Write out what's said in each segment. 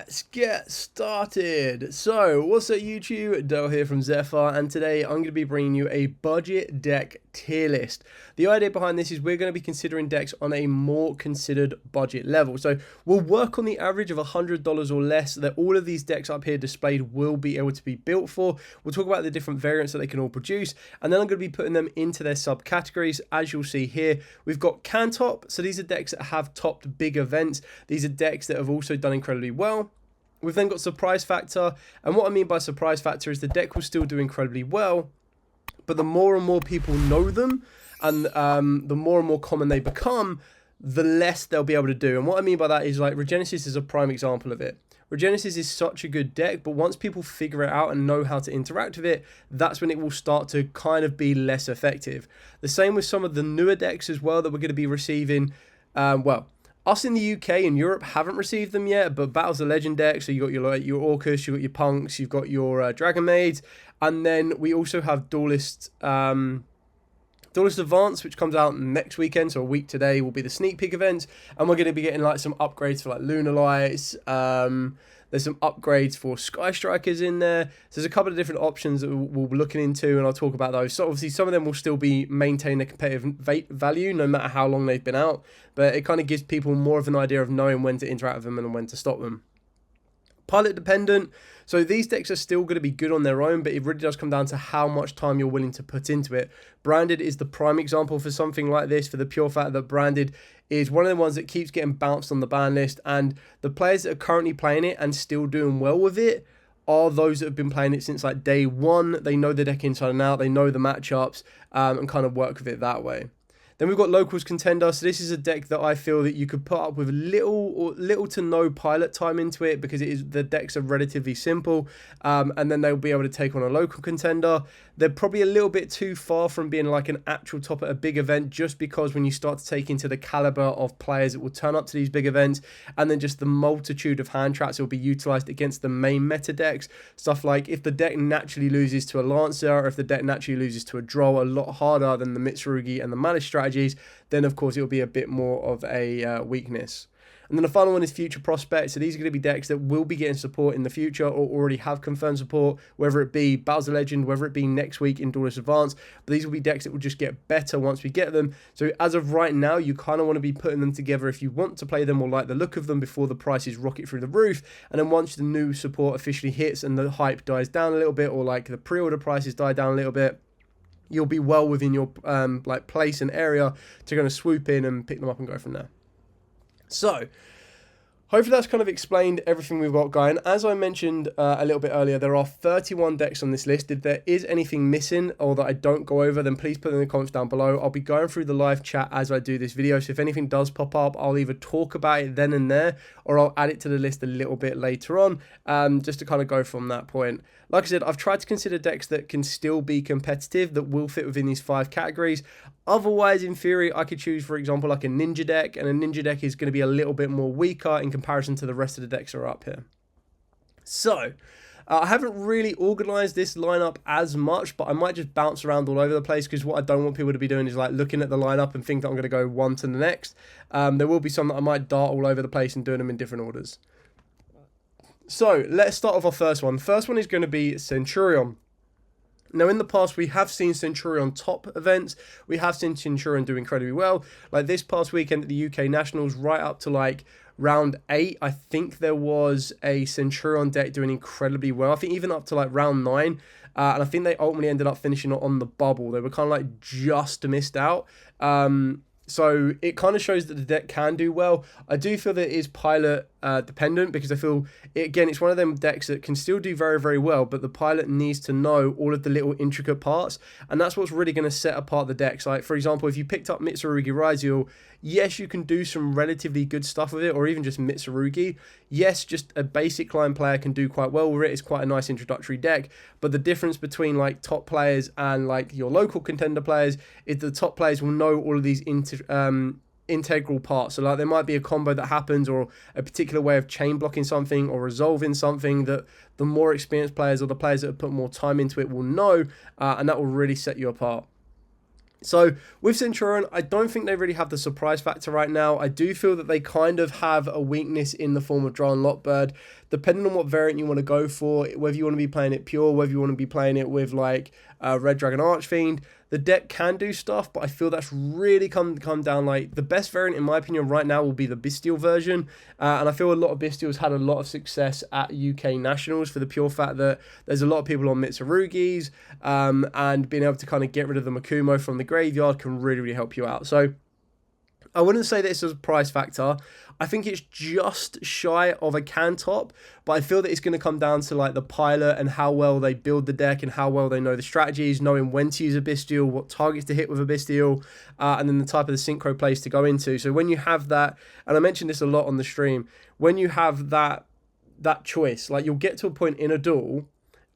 Let's get started. So, what's up YouTube? Dale here from Zephyr, and today I'm going to be bringing you a budget deck tier list. The idea behind this is we're going to be considering decks on a more considered budget level. So, we'll work on the average of $100 or less that all of these decks up here displayed will be able to be built for. We'll talk about the different variants that they can all produce, and then I'm going to be putting them into their subcategories. As you'll see here, we've got can top, so these are decks that have topped big events. These are decks that have also done incredibly well. We've then got surprise factor, and what I mean by surprise factor is the deck will still do incredibly well, but the more and more people know them, and the more and more common they become, the less they'll be able to do. And what I mean by that is, like, Regenesis is a prime example of it. Regenesis is such a good deck, but once people figure it out and know how to interact with it, that's when it will start to kind of be less effective. The same with some of the newer decks as well that we're going to be receiving. Us in the UK and Europe haven't received them yet, but Battle's a Legend deck, so you've got your Orcus, you've got your Punks, you've got your Dragon Maids, and then we also have Duelist Advance, which comes out next weekend, so a week today will be the sneak peek event, and we're going to be getting like some upgrades for like Lunar Lights. There's some upgrades for Sky Strikers in there. So there's a couple of different options that we'll be looking into, and I'll talk about those. So obviously some of them will still be maintain a competitive value no matter how long they've been out, but it kind of gives people more of an idea of knowing when to interact with them and when to stop them. Pilot dependent, so these decks are still going to be good on their own, but it really does come down to how much time you're willing to put into it. Branded is the prime example for something like this, for the pure fact that Branded is one of the ones that keeps getting bounced on the ban list, and the players that are currently playing it and still doing well with it are those that have been playing it since like day one. They know the deck inside and out, they know the matchups, and kind of work with it that way. Then we've got Locals Contender, so this is a deck that I feel that you could put up with little to no pilot time into it, because the decks are relatively simple, and then they'll be able to take on a local contender. They're probably a little bit too far from being like an actual top at a big event, just because when you start to take into the caliber of players that will turn up to these big events, and then just the multitude of hand traps that will be utilized against the main meta decks. Stuff like if the deck naturally loses to a Lancer, or if the deck naturally loses to a Droll, a lot harder than the Mitsurugi and the Malice strategies, then of course it will be a bit more of a weakness. And then the final one is Future Prospect. So these are going to be decks that will be getting support in the future, or already have confirmed support, whether it be Battle's a Legend, whether it be next week in Duelist Advance. But these will be decks that will just get better once we get them. So as of right now, you kind of want to be putting them together if you want to play them or like the look of them before the prices rocket through the roof. And then once the new support officially hits and the hype dies down a little bit, or like the pre-order prices die down a little bit, you'll be well within your like place and area to kind of swoop in and pick them up and go from there. So, hopefully that's kind of explained everything we've got going. As I mentioned a little bit earlier, there are 31 decks on this list. If there is anything missing or that I don't go over, then please put it in the comments down below. I'll be going through the live chat as I do this video, so if anything does pop up, I'll either talk about it then and there, or I'll add it to the list a little bit later on, just to kind of go from that point. Like I said, I've tried to consider decks that can still be competitive, that will fit within these 5 categories. Otherwise, in theory, I could choose, for example, like a Ninja deck, and a Ninja deck is going to be a little bit more weaker in comparison to the rest of the decks that are up here. So, I haven't really organised this lineup as much, but I might just bounce around all over the place, because what I don't want people to be doing is like looking at the lineup and think that I'm going to go one to the next. There will be some that I might dart all over the place and doing them in different orders. So, let's start off our first one. The first one is going to be Centurion. Now, in the past, we have seen Centurion top events. We have seen Centurion do incredibly well. Like this past weekend at the UK Nationals, right up to like round 8, I think there was a Centurion deck doing incredibly well. I think even up to like round 9. And I think they ultimately ended up finishing on the bubble. They were kind of like just missed out. So it kind of shows that the deck can do well. I do feel that it is pilot dependent, because I feel, again, it's one of them decks that can still do very, very well, but the pilot needs to know all of the little intricate parts, and that's what's really going to set apart the decks. Like, for example, if you picked up Mitsurugi Raidraptors, yes, you can do some relatively good stuff with it, or even just Mitsurugi. Yes, just a basic line player can do quite well with it. It's quite a nice introductory deck, but the difference between like top players and like your local contender players is the top players will know all of these integral parts. So like there might be a combo that happens, or a particular way of chain blocking something or resolving something that the more experienced players, or the players that have put more time into it, will know, and that will really set you apart. So with Centurion, I don't think they really have the surprise factor right now. I do feel that they kind of have a weakness in the form of Draw and Lockbird, depending on what variant you want to go for, whether you want to be playing it pure, whether you want to be playing it with like Red Dragon Archfiend. The deck can do stuff, but I feel that's really come down, like, the best variant, in my opinion, right now will be the Bestial version. And I feel a lot of Bestials had a lot of success at UK Nationals for the pure fact that there's a lot of people on Mitsurugis, and being able to kind of get rid of the Makumo from the graveyard can really, really help you out. So I wouldn't say that it's a price factor. I think it's just shy of a can top, but I feel that it's going to come down to like the pilot and how well they build the deck and how well they know the strategies, knowing when to use a Bestial, what targets to hit with a Bestial, and then the type of the synchro plays to go into. So when you have that, and I mentioned this a lot on the stream, when you have that choice, like you'll get to a point in a duel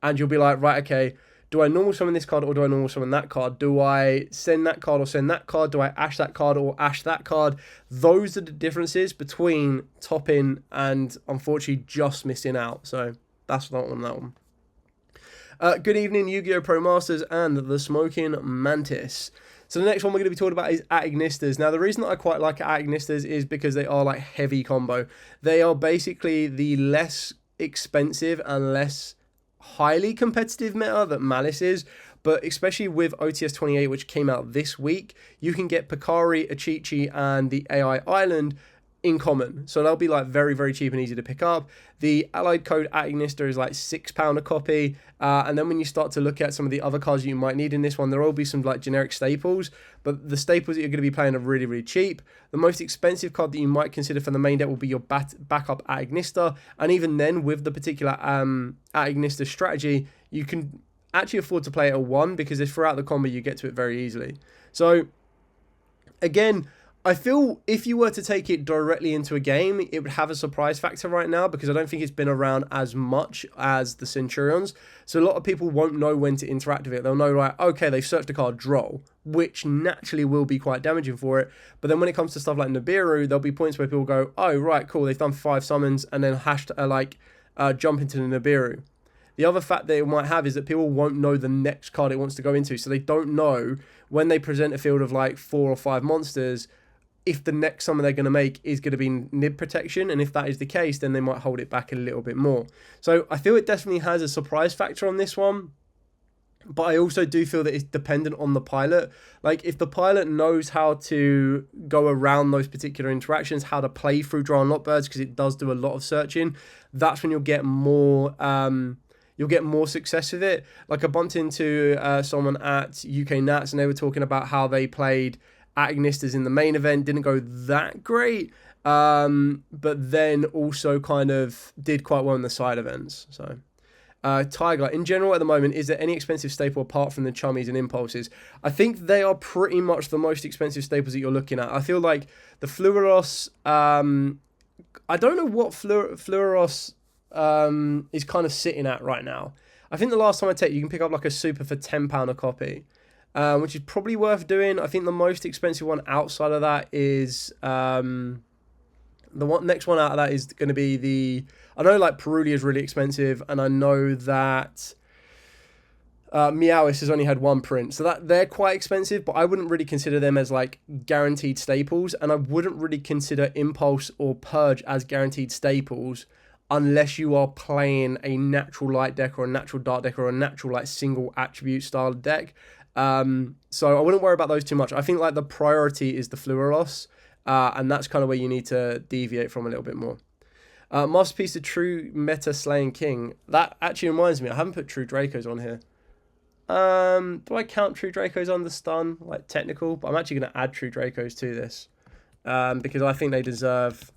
and you'll be like, right, okay, do I normal summon this card or do I normal summon that card? Do I send that card or send that card? Do I ash that card or ash that card? Those are the differences between topping and unfortunately just missing out. So that's not on that one. Good evening, Yu-Gi-Oh! Pro Masters and the Smoking Mantis. So the next one we're going to be talking about is at Ignisters. Now, the reason that I quite like at Ignisters is because they are like heavy combo. They are basically the less expensive and less highly competitive meta that Malice is, but especially with OTS 28, which came out this week, you can get Picari, Achichi, and the AI Island in common. So they'll be like very, very cheap and easy to pick up. The allied code at Ignister is like £6 a copy. And then when you start to look at some of the other cards you might need in this one, there will be some like generic staples, but the staples that you're going to be playing are really, really cheap. The most expensive card that you might consider for the main deck will be your backup at Ignister. And even then, with the particular at Ignister strategy, you can actually afford to play it at 1 because if throughout the combo you get to it very easily. So again, I feel if you were to take it directly into a game, it would have a surprise factor right now because I don't think it's been around as much as the Centurions. So a lot of people won't know when to interact with it. They'll know, like, okay, they've searched a card, draw, which naturally will be quite damaging for it. But then when it comes to stuff like Nibiru, there'll be points where people go, oh, right, cool, they've done 5 summons and then jump into the Nibiru. The other fact that it might have is that people won't know the next card it wants to go into. So they don't know when they present a field of like 4 or 5 monsters, if the next summon they're going to make is going to be Nib protection, and if that is the case, then they might hold it back a little bit more. So I feel it definitely has a surprise factor on this one, but I also do feel that it's dependent on the pilot. Like, if the pilot knows how to go around those particular interactions, how to play through Draw and Lockbirds, because it does do a lot of searching, that's when you'll get more success with it. Like, I bumped into someone at UK Nats, and they were talking about how they played at Ignisters in the main event, didn't go that great, but then also kind of did quite well in the side events. So, Tiger, in general at the moment, is there any expensive staple apart from the Chummies and Impulses? I think they are pretty much the most expensive staples that you're looking at. I feel like the Fluoros, I don't know what Fluoros is kind of sitting at right now. I think the last time I checked, you can pick up like a super for £10 a copy. Which is probably worth doing. I think the most expensive one outside of that is next one out of that is going to be the. I know like Perulia is really expensive, and I know that Meowis has only had 1 print, so that they're quite expensive. But I wouldn't really consider them as like guaranteed staples, and I wouldn't really consider Impulse or Purge as guaranteed staples unless you are playing a natural light deck or a natural dark deck or a natural like single attribute style deck. So I wouldn't worry about those too much. I think like the priority is the Fluoros, and that's kind of where you need to deviate from a little bit more. Masterpiece of True Meta Slaying King. That actually reminds me, I haven't put True Dracos on here. Do I count True Dracos under stun, like technical? But I'm actually going to add True Dracos to this, because I think they deserve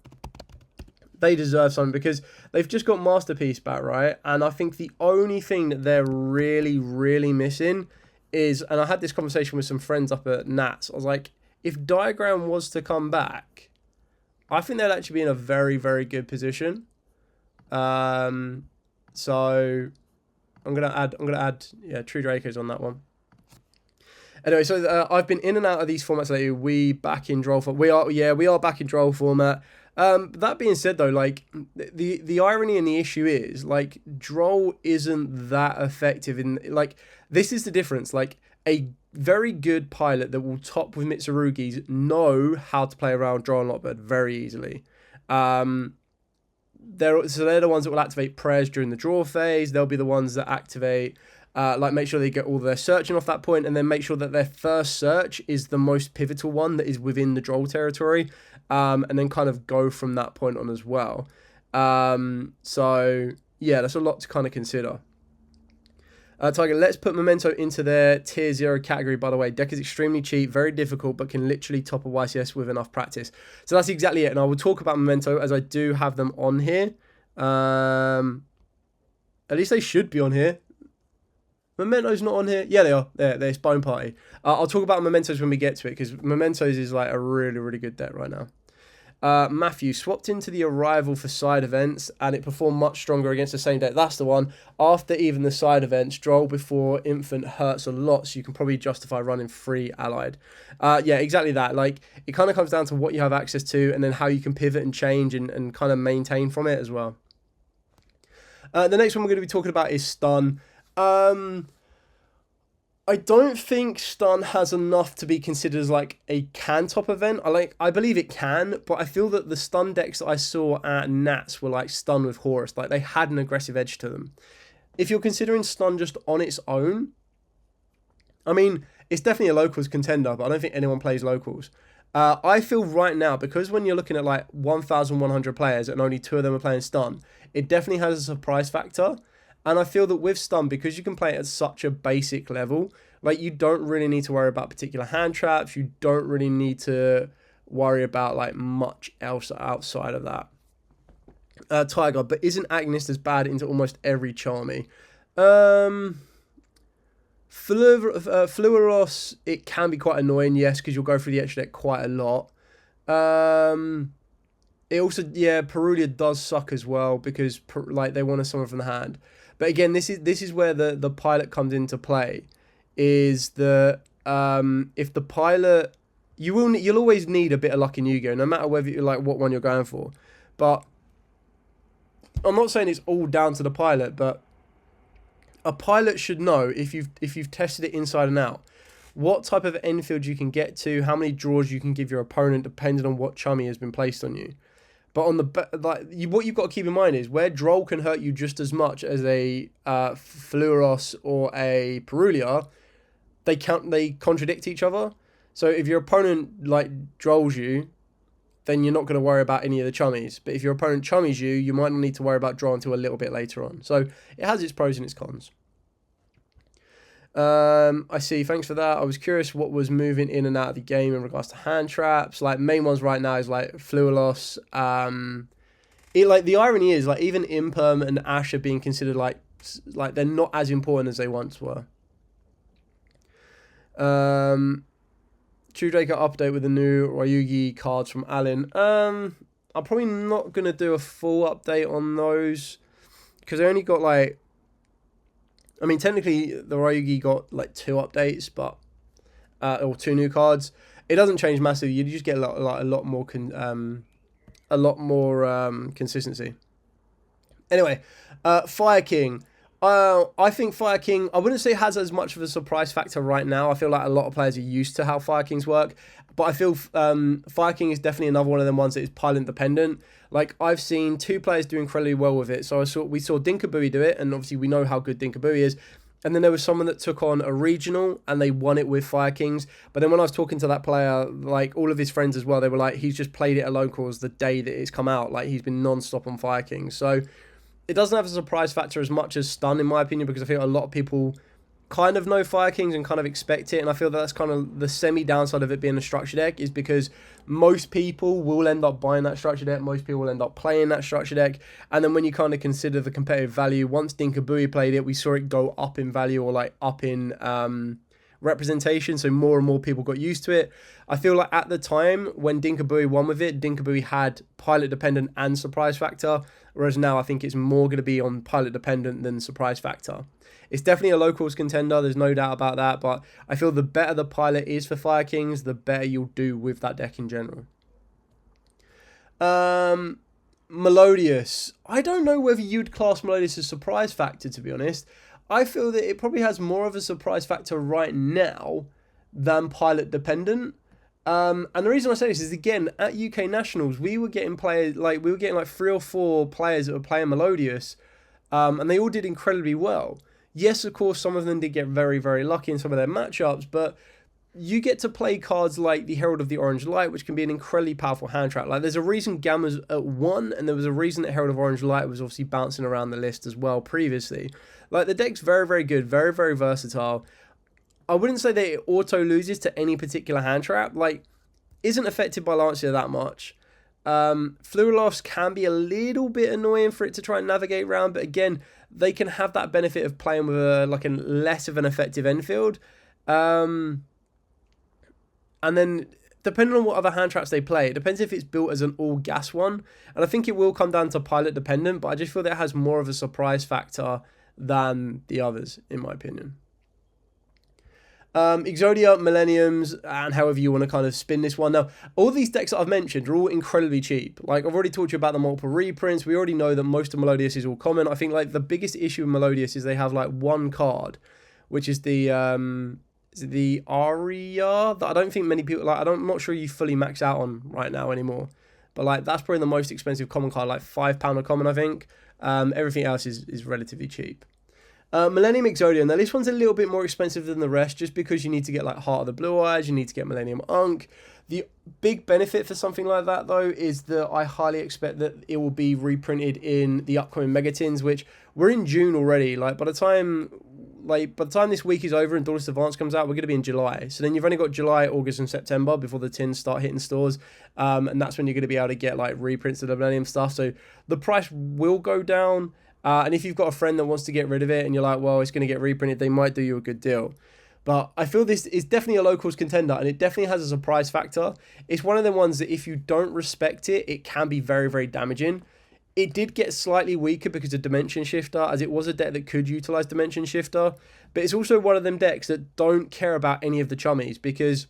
something, because they've just got Masterpiece back, right? And I think the only thing that they're really, really missing is, and I had this conversation with some friends up at Nats, I was like, if Diagram was to come back, I think they'd actually be in a very, very good position. So I'm gonna add True Dracos on that one. Anyway, so I've been in and out of these formats lately. We back in Droll format. We are back in Droll format. That being said, though, like the irony and the issue is like Droll isn't that effective in like, this is the difference. Like a very good pilot that will top with Mitsurugi's know how to play around Draw and Lockbird very easily. They're the ones that will activate prayers during the draw phase. They'll be the ones that activate, make sure they get all their searching off that point, and then make sure that their first search is the most pivotal one that is within the draw territory, and then kind of go from that point on as well. So yeah, that's a lot to kind of consider. Tiger, let's put Memento into their tier 0 category, by the way. Deck is extremely cheap, very difficult, but can literally top a YCS with enough practice. So that's exactly it, and I will talk about Memento as I do have them on here. At least they should be on here. Memento's not on here. Yeah, they are. There's Bone Party. I'll talk about Mementos when we get to it, because Mementos is like a really, really good deck right now. Matthew swapped into the Arrival for side events, and it performed much stronger against the same deck. That's the one. After even the side events, Droll before Infant hurts a lot, so you can probably justify running 3 Allied. Yeah, exactly that. Like, it kind of comes down to what you have access to, and then how you can pivot and change and kind of maintain from it as well. The next one we're going to be talking about is Stun. I don't think Stun has enough to be considered as like a can top event. I believe it can, but I feel that the Stun decks that I saw at Nats were like Stun with Horus. Like, they had an aggressive edge to them. If you're considering Stun just on its own, I mean, it's definitely a locals contender, but I don't think anyone plays locals. I feel right now, because when you're looking at like 1,100 players and only 2 of them are playing Stun, it definitely has a surprise factor. And I feel that with Stun, because you can play it at such a basic level, like, you don't really need to worry about particular hand traps. You don't really need to worry about like much else outside of that. Tiger, but isn't Ignister as bad into almost every Charmy? Fluoros, it can be quite annoying, yes, because you'll go through the extra deck quite a lot. It also, yeah, Perulia does suck as well, because like they want to summon from the hand. But again, this is where the pilot comes into play. Is that if the pilot, you'll always need a bit of luck in Yu-Gi-Oh, no matter whether you like what one you're going for. But I'm not saying it's all down to the pilot, but a pilot should know, if you've tested it inside and out, what type of end field you can get to, how many draws you can give your opponent, depending on what chummy has been placed on you. But on what you've got to keep in mind is where Droll can hurt you just as much as a Fluoros or a Perulia, they contradict each other. So if your opponent like Drolls you, then you're not going to worry about any of the chummies. But if your opponent chummies you, you might not need to worry about draw until a little bit later on. So it has its pros and its cons. I see, thanks for that. I was curious what was moving in and out of the game in regards to hand traps. Like, main ones right now is like Fluoros. Like, the irony is, like, even Imperm and Ash are being considered like they're not as important as they once were. True Draker update with the new Ryugi cards from Alan. I'm probably not gonna do a full update on those, because I only got like, I mean, technically the Ryugi got like 2 updates, but or 2 new cards. It doesn't change massively. You just get a lot more consistency. Anyway, Fire King. I think Fire King, I wouldn't say has as much of a surprise factor right now. I feel like a lot of players are used to how Fire Kings work, but I feel Fire King is definitely another one of them ones that is pilot dependent. Like, I've seen 2 players do incredibly well with it. So we saw Dinkabooey do it, and obviously we know how good Dinkabooey is. And then there was someone that took on a regional and they won it with Fire Kings. But then when I was talking to that player, like all of his friends as well, they were like, he's just played it at locals the day that it's come out. Like, he's been non-stop on Fire Kings. So it doesn't have a surprise factor as much as Stun, in my opinion, because I feel a lot of people kind of know Fire Kings and kind of expect it. And I feel that's kind of the semi-downside of it being a structure deck, is because most people will end up buying that structure deck. Most people will end up playing that structure deck. And then when you kind of consider the competitive value, once Dinkabooey played it, we saw it go up in value, or like up in representation. So more and more people got used to it. I feel like at the time when Dinkabooey won with it, Dinkabooey had pilot dependent and surprise factor. Whereas now I think it's more going to be on pilot dependent than surprise factor. It's definitely a locals contender, there's no doubt about that, but I feel the better the pilot is for Fire Kings, the better you'll do with that deck in general. Melodious. I don't know whether you'd class Melodious as surprise factor, to be honest. I feel that it probably has more of a surprise factor right now than pilot dependent. And the reason I say this is, again, at UK Nationals, we were getting players, like, we were getting like 3 or 4 players that were playing Melodious, and they all did incredibly well. Yes, of course, some of them did get very, very lucky in some of their matchups, but you get to play cards like the Herald of the Orange Light, which can be an incredibly powerful hand trap. Like, there's a reason Gamma's at 1, and there was a reason that Herald of Orange Light was obviously bouncing around the list as well previously. Like, the deck's very, very good, very, very versatile. I wouldn't say that it auto loses to any particular hand trap. Like, isn't affected by Lancia that much. Fluilophs can be a little bit annoying for it to try and navigate around, but again, they can have that benefit of playing with a less of an effective infield. And then, depending on what other hand traps they play, it depends if it's built as an all-gas one. And I think it will come down to pilot dependent, but I just feel that it has more of a surprise factor than the others, in my opinion. Exodia, Millenniums, and however you want to kind of spin this one. Now, all these decks that I've mentioned are all incredibly cheap. Like, I've already talked to you about the multiple reprints. We already know that most of Melodious is all common. I think, like, the biggest issue with Melodious is they have, like, one card, which is the Aria, that I don't think many people, like, I'm not sure you fully max out on right now anymore. But, like, that's probably the most expensive common card, like £5 a common, I think. Everything else is relatively cheap. Millennium Exodia. Now, this one's a little bit more expensive than the rest just because you need to get, like, Heart of the Blue Eyes, you need to get Millennium Unk. The big benefit for something like that, though, is that I highly expect that it will be reprinted in the upcoming Megatins, which we're in June already. Like, by the time this week is over and Dauntless Advance comes out, we're going to be in July. So then you've only got July, August, and September before the tins start hitting stores. And that's when you're going to be able to get, like, reprints of the Millennium stuff. So the price will go down. And if you've got a friend that wants to get rid of it and you're like, well, it's going to get reprinted, they might do you a good deal. But I feel this is definitely a locals contender, and it definitely has a surprise factor. It's one of the ones that if you don't respect it, it can be very, very damaging. It did get slightly weaker because of Dimension Shifter, as it was a deck that could utilize Dimension Shifter. But it's also one of them decks that don't care about any of the chummies, because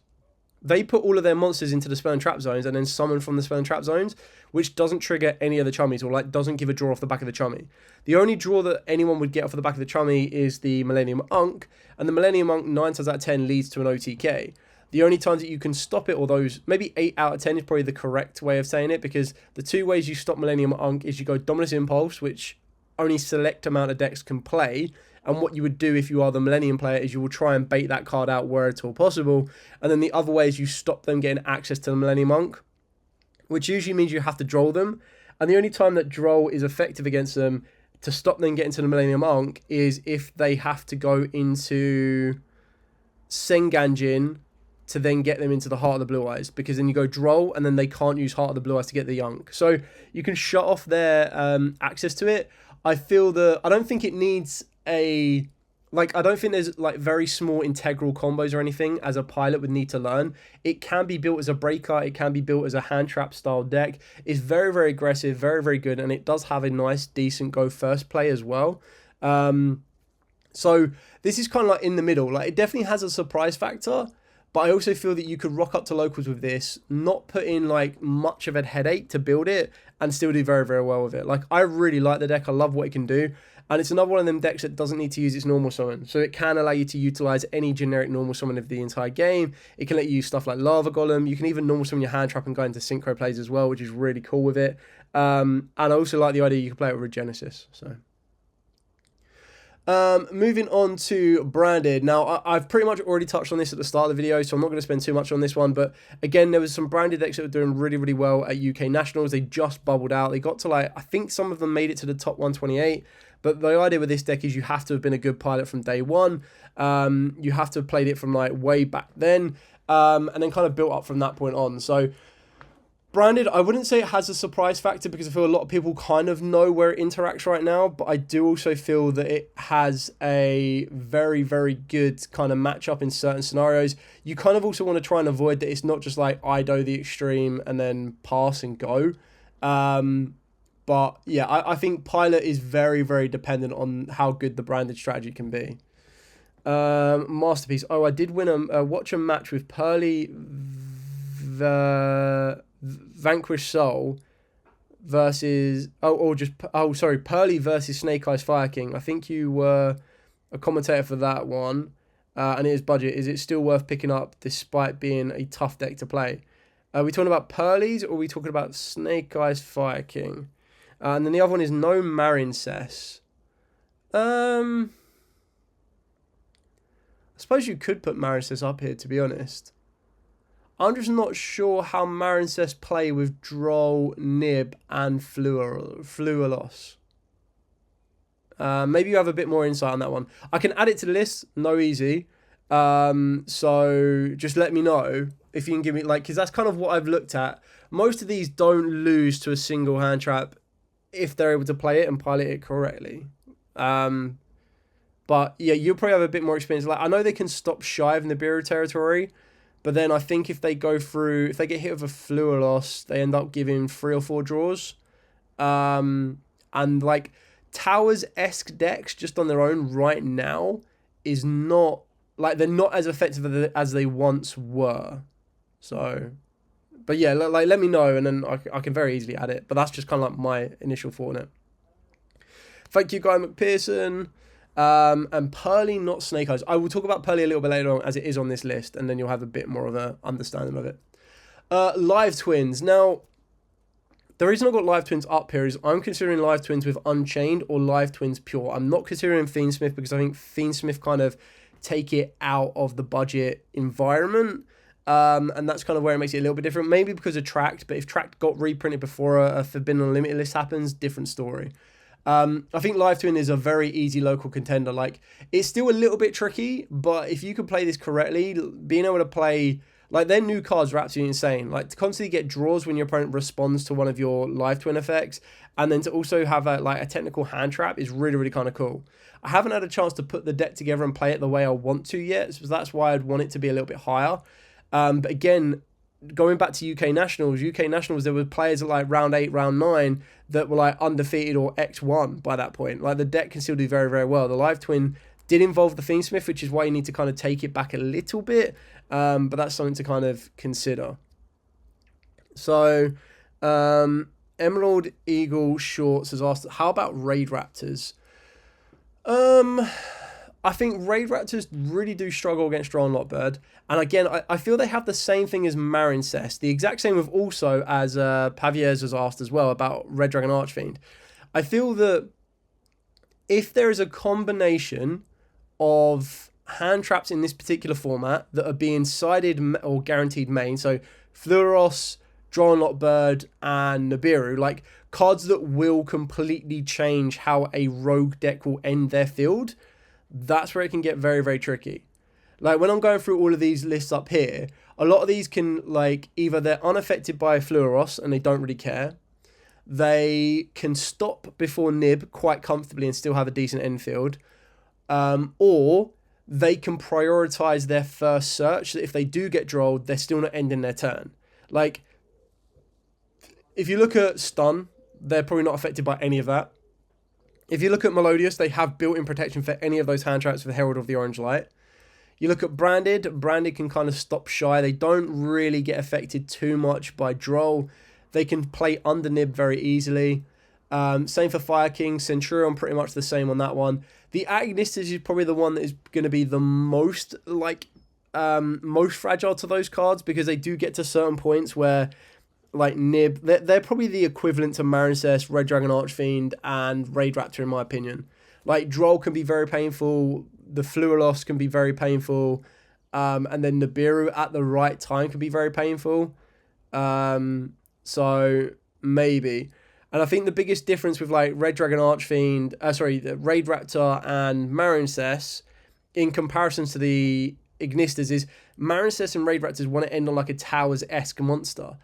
they put all of their monsters into the spell and trap zones and then summon from the spell and trap zones, which doesn't trigger any of the chummies, or, like, doesn't give a draw off the back of the chummy. The only draw that anyone would get off the back of the chummy is the Millennium Unk, and the Millennium Unk 9 times out of 10 leads to an OTK. The only times that you can stop it, or those, maybe 8 out of 10 is probably the correct way of saying it, because the 2 ways you stop Millennium Unk is you go Dominus Impulse, which only select amount of decks can play, and what you would do if you are the Millennium player is you will try and bait that card out where at all possible. And then the other way is you stop them getting access to the Millennium Unk, which usually means you have to droll them. And the only time that droll is effective against them to stop them getting to the Millennium Unk is if they have to go into Senganjin to then get them into the Heart of the Blue Eyes, because then you go droll and then they can't use Heart of the Blue Eyes to get the Unk. So you can shut off their access to it. I don't think it needs I don't think there's, like, very small integral combos or anything as a pilot would need to learn. It can be built as a breaker. It can be built as a hand trap style deck. It's very, very aggressive, very, very good, and it does have a nice, decent go first play as well. So this is kind of like in the middle. Like, it definitely has a surprise factor, but I also feel that you could rock up to locals with this, not put in, like, much of a headache to build it, and still do very, very well with it. Like, I really like the deck. I love what it can do. And it's another one of them decks that doesn't need to use its normal summon. So it can allow you to utilize any generic normal summon of the entire game. It can let you use stuff like Lava Golem. You can even normal summon your hand trap and go into synchro plays as well, which is really cool with it. And I also like the idea you can play it with Regenesis. So moving on to Branded. Now, I've pretty much already touched on this at the start of the video, so I'm not going to spend too much on this one. But again, there was some Branded decks that were doing really, really well at UK Nationals. They just bubbled out. They got to, like, I think some of them made it to the top 128. But the idea with this deck is you have to have been a good pilot from day one. You have to have played it from, like, way back then. And then kind of built up from that point on. So Branded, I wouldn't say it has a surprise factor, because I feel a lot of people kind of know where it interacts right now, but I do also feel that it has a very, very good kind of matchup in certain scenarios. You kind of also want to try and avoid that it's not just like IDO the extreme and then pass and go. But yeah, I think Pilot is very, very dependent on how good the Branded strategy can be. Masterpiece. Oh, I did win a watch a match with Pearly the Vanquished Soul versus Pearly versus Snake Eyes Fire King. I think you were a commentator for that one. and it is budget. Is it still worth picking up despite being a tough deck to play? Are we talking about Pearlies or are we talking about Snake Eyes Fire King? And then the other one is no Marincess. I suppose you could put Marincess up here, to be honest. I'm just not sure how Marincess play with Droll, Nib, and Flualos. Maybe you have a bit more insight on that one. I can add it to the list, no easy. So just let me know if you can give me, like, because that's kind of what I've looked at. Most of these don't lose to a single hand trap if they're able to play it and pilot it correctly. But yeah, you'll probably have a bit more experience. Like, I know they can stop shy of Nibiru territory, but then I think if they get hit with a Flualos, they end up giving 3 or 4 draws. And like Towers-esque decks just on their own right now is not, like, they're not as effective as they once were. So, but yeah, like, let me know, and then I can very easily add it. But that's just kind of like my initial thought on it. Thank you, Guy McPherson. And Pearly, not Snake Eyes. I will talk about Pearly a little bit later on, as it is on this list, and then you'll have a bit more of an understanding of it. Live Twins. Now, the reason I've got Live Twins up here is I'm considering Live Twins with Unchained or Live Twins pure. I'm not considering Fiendsmith because I think Fiendsmith kind of take it out of the budget environment. And that's kind of where it makes it a little bit different. Maybe because of Tract, but if Tract got reprinted before a Forbidden Unlimited list happens, different story. I think Live Twin is a very easy local contender. Like, it's still a little bit tricky, but if you can play this correctly, being able to play, like, their new cards are absolutely insane. Like, to constantly get draws when your opponent responds to one of your Live Twin effects, and then to also have a technical hand trap is really, really kind of cool. I haven't had a chance to put the deck together and play it the way I want to yet, so that's why I'd want it to be a little bit higher. But again, going back to UK Nationals, there were players at like round 8, round 9 that were like undefeated or X1 by that point. Like, the deck can still do very, very well. The Live Twin did involve the Fiendsmith, which is why you need to kind of take it back a little bit. But that's something to kind of consider. So, Emerald Eagle Shorts has asked, how about Raidraptors? I think Raidraptors really do struggle against Droll and Lockbird. And again, I feel they have the same thing as Marincess. The exact same with also as Pavier's has asked as well about Red Dragon Archfiend. I feel that if there is a combination of hand traps in this particular format that are being sided or guaranteed main, so Fluoros, Droll and Lockbird, and Nibiru, like cards that will completely change how a rogue deck will end their field, that's where it can get very, very tricky. Like, when I'm going through all of these lists up here, a lot of these can, like, either they're unaffected by Fluoros and they don't really care. They can stop before Nib quite comfortably and still have a decent end field. Or they can prioritize their first search, so that if they do get drolled, they're still not ending their turn. Like, if you look at Stun, they're probably not affected by any of that. If you look at Melodious, they have built-in protection for any of those hand traps with Herald of the Orange Light. You look at Branded can kind of stop shy. They don't really get affected too much by Droll. They can play under Nib very easily. Same for Fire King. Centurion, pretty much the same on that one. The Ignister is probably the one that is going to be the most, most fragile to those cards, because they do get to certain points where, like, Nib, they're probably the equivalent to Marincess, Red Dragon Archfiend, and Raidraptor, in my opinion. Like, Droll can be very painful, the Flualos can be very painful, and then Nibiru at the right time can be very painful. So, maybe. And I think the biggest difference with, like, Red Dragon Archfiend, Raidraptor and Marincess, in comparison to the Ignisters, is Marincess and Raidraptors want to end on, like, a Towers-esque monster.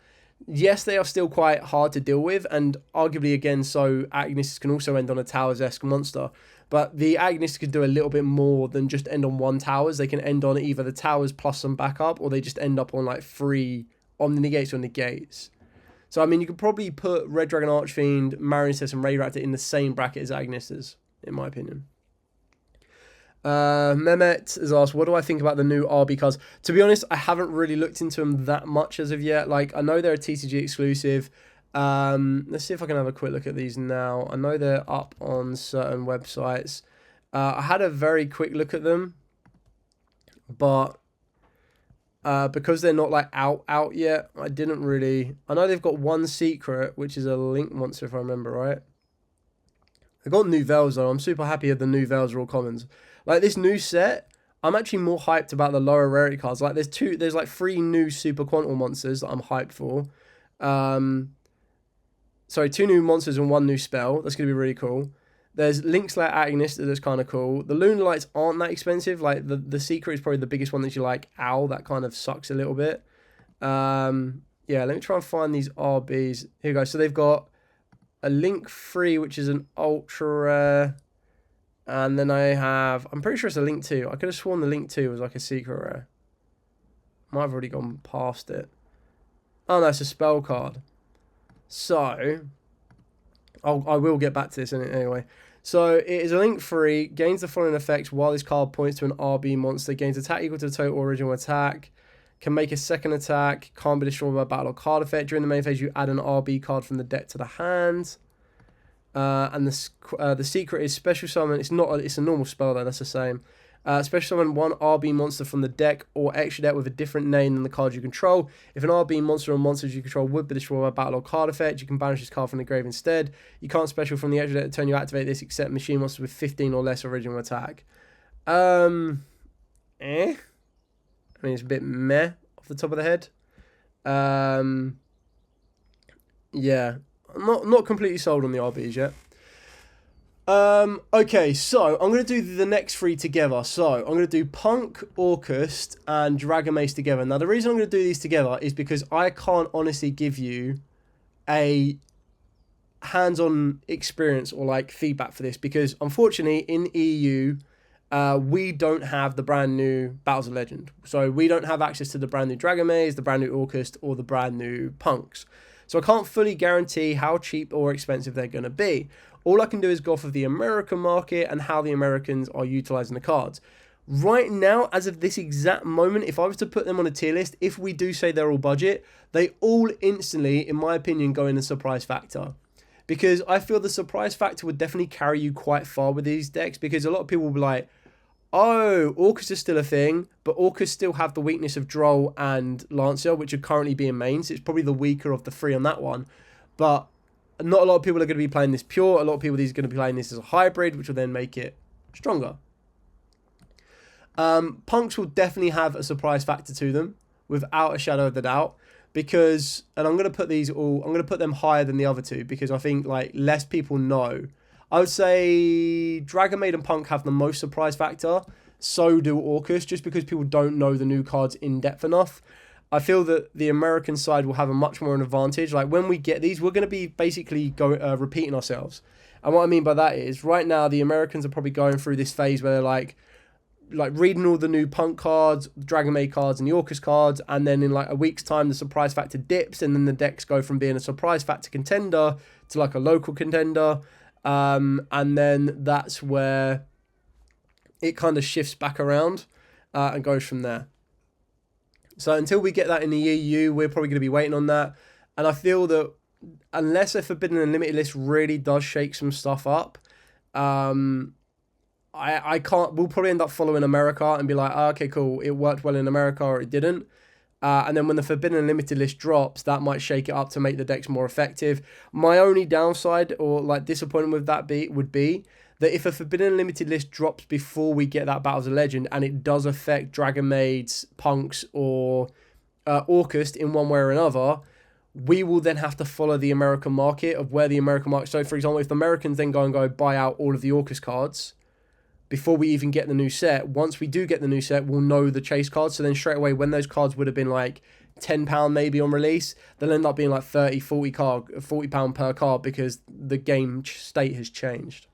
Yes, they are still quite hard to deal with, and arguably, again, so Ignister can also end on a Towers-esque monster. But the Ignister can do a little bit more than just end on one Towers. They can end on either the Towers plus some backup, or they just end up on, like, 3 Omni-Negates or Negates. So, I mean, you could probably put Red Dragon Archfiend, Marincess, and Raidraptor in the same bracket as Ignisters, in my opinion. Mehmet has asked, what do I think about the new RB cards? To be honest, I haven't really looked into them that much as of yet. Like, I know they're a TCG exclusive. Let's see if I can have a quick look at these now. I know they're up on certain websites. I had a very quick look at them. but because they're not like out yet, I didn't really. I know they've got one secret, which is a link monster, if I remember right. They got new Veils though. I'm super happy that the new Veils are all commons. Like this new set, I'm actually more hyped about the lower rarity cards. Like there's like 3 new Super Quantum monsters that I'm hyped for. Sorry, 2 new monsters and 1 new spell. That's gonna be really cool. There's Link's Lair at Ignister that's kind of cool. The Lunar Lights aren't that expensive. Like the secret is probably the biggest one that you like. Owl, that kind of sucks a little bit. Yeah, let me try and find these RBs. Here we go. So they've got a Link 3, which is an ultra rare. And then I'm pretty sure it's a Link 2. I could have sworn the Link 2 was like a secret rare. Might have already gone past it. Oh no, it's a spell card. So, I will get back to this anyway. So, it is a Link 3, gains the following effects while this card points to an RB monster, gains attack equal to the total original attack, can make a second attack, can't be destroyed by a battle or card effect. During the main phase, you add an RB card from the deck to the hand. And the secret is special summon. It's a normal spell though, that's the same. Special summon 1 RB monster from the deck or extra deck with a different name than the card you control. If an RB monster or monsters you control would be destroyed by a battle or card effect, you can banish this card from the grave instead. You can't special from the extra deck the turn you activate this except machine monsters with 15 or less original attack. I mean, it's a bit meh off the top of the head. Yeah, I'm not completely sold on the RBs yet. Okay, so I'm going to do the next 3 together. So I'm going to do Punk, Orcust, and Dragon Mace together. Now, the reason I'm going to do these together is because I can't honestly give you a hands-on experience or like feedback for this because unfortunately in EU, we don't have the brand new Battles of Legend. So we don't have access to the brand new Dragon Maze, the brand new Orcust, or the brand new Punks. So I can't fully guarantee how cheap or expensive they're going to be. All I can do is go off of the American market and how the Americans are utilizing the cards. Right now, as of this exact moment, if I was to put them on a tier list, if we do say they're all budget, they all instantly, in my opinion, go in the surprise factor. Because I feel the surprise factor would definitely carry you quite far with these decks because a lot of people will be like, oh, Orcus is still a thing, but Orcus still have the weakness of Droll and Lancer, which are currently being mains. It's probably the weaker of the 3 on that one. But not a lot of people are going to be playing this pure. A lot of people are going to be playing this as a hybrid, which will then make it stronger. Punks will definitely have a surprise factor to them, without a shadow of a doubt. Because, and I'm going to put them higher than the other 2, because I think like less people know. I would say Dragon Maid and Punk have the most surprise factor. So do Orcus, just because people don't know the new cards in depth enough. I feel that the American side will have a much more an advantage. Like when we get these, we're going to be basically repeating ourselves. And what I mean by that is right now the Americans are probably going through this phase where they're like reading all the new Punk cards, Dragon Maid cards, and the Orcus cards, and then in like a week's time the surprise factor dips, and then the decks go from being a surprise factor contender to like a local contender. And then that's where it kind of shifts back around and goes from there. So until we get that in the EU, we're probably going to be waiting on that. And I feel that unless a Forbidden and Limited list really does shake some stuff up, we'll probably end up following America and be like, oh, okay, cool, it worked well in America or it didn't. And then when the Forbidden and Limited list drops, that might shake it up to make the decks more effective. My only downside or like disappointment with that would be that if a Forbidden and Limited list drops before we get that Battles of Legend and it does affect Dragon Maids, Punks, or Orcust in one way or another, we will then have to follow the American market of where the American market... So, for example, if the Americans then go and buy out all of the Orcust cards before we even get the new set, once we do get the new set, we'll know the chase cards. So then straight away, when those cards would have been like £10 maybe on release, they'll end up being like £40 per card because the game state has changed.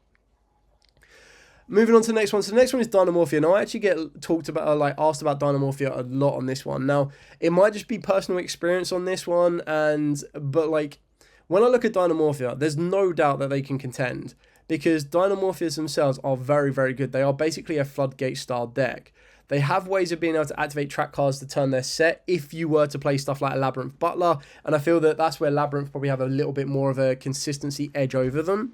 Moving on to the next one. So the next one is Dynamorphia. Now, I actually get asked about Dynamorphia a lot on this one. Now, it might just be personal experience on this one, but like when I look at Dynamorphia, there's no doubt that they can contend because Dynamorphias themselves are very, very good. They are basically a floodgate style deck. They have ways of being able to activate track cards to turn their set if you were to play stuff like a Labyrinth Butler, and I feel that that's where Labyrinth probably have a little bit more of a consistency edge over them.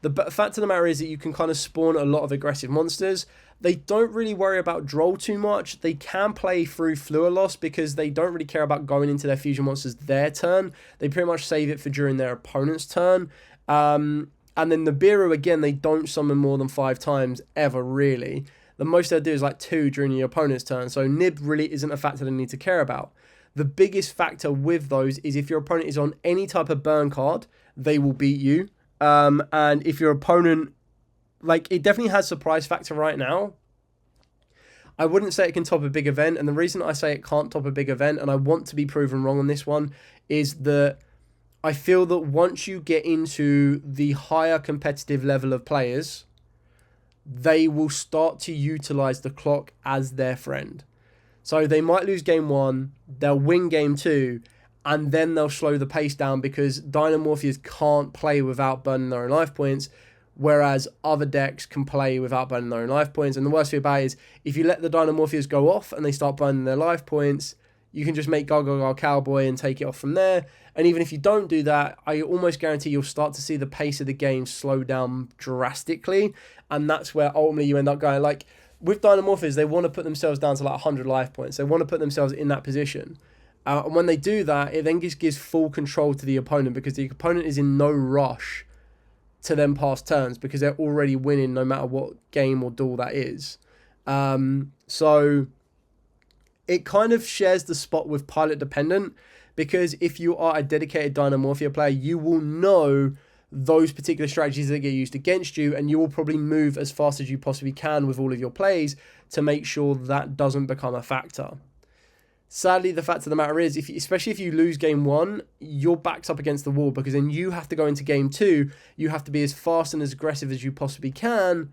The fact of the matter is that you can kind of spawn a lot of aggressive monsters. They don't really worry about Droll too much. They can play through Fluor Loss because they don't really care about going into their fusion monsters their turn. They pretty much save it for during their opponent's turn. And then the Nibiru, again, they don't summon more than 5 times ever, really. The most they'll do is like 2 during your opponent's turn. So Nib really isn't a factor they need to care about. The biggest factor with those is if your opponent is on any type of burn card, they will beat you. And if your opponent, like, it definitely has surprise factor right now. I wouldn't say it can top a big event. And the reason I say it can't top a big event, and I want to be proven wrong on this one, is that I feel that once you get into the higher competitive level of players, they will start to utilize the clock as their friend. So they might lose game 1, they'll win game 2, and then they'll slow the pace down because Dynamorphias can't play without burning their own life points, whereas other decks can play without burning their own life points. And the worst thing about it is, if you let the Dynamorphias go off and they start burning their life points, you can just make Gargoyle Cowboy and take it off from there. And even if you don't do that, I almost guarantee you'll start to see the pace of the game slow down drastically. And that's where ultimately you end up going, like, with Dynamorphias, they want to put themselves down to like 100 life points. They want to put themselves in that position. And when they do that, it then just gives full control to the opponent because the opponent is in no rush to them pass turns because they're already winning no matter what game or duel that is. So it kind of shares the spot with Pilot Dependent because if you are a dedicated Dynamorphia player, you will know those particular strategies that get used against you, and you will probably move as fast as you possibly can with all of your plays to make sure that doesn't become a factor. Sadly, the fact of the matter is, especially if you lose game 1, you're backed up against the wall because then you have to go into game 2, you have to be as fast and as aggressive as you possibly can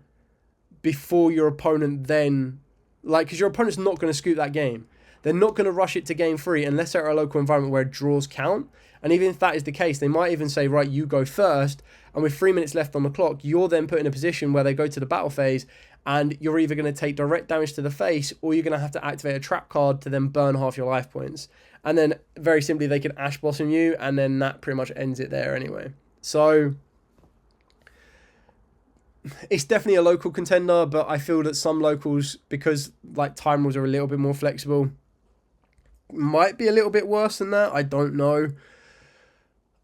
before your opponent then, like, because your opponent's not going to scoop that game. They're not going to rush it to game 3 unless they're at a local environment where draws count. And even if that is the case, they might even say, right, you go first. And with 3 minutes left on the clock, you're then put in a position where they go to the battle phase and you're either going to take direct damage to the face or you're going to have to activate a trap card to then burn half your life points. And then very simply, they can Ash Blossom you and then that pretty much ends it there anyway. So it's definitely a local contender, but I feel that some locals, because like time rules are a little bit more flexible, might be a little bit worse than that. I don't know.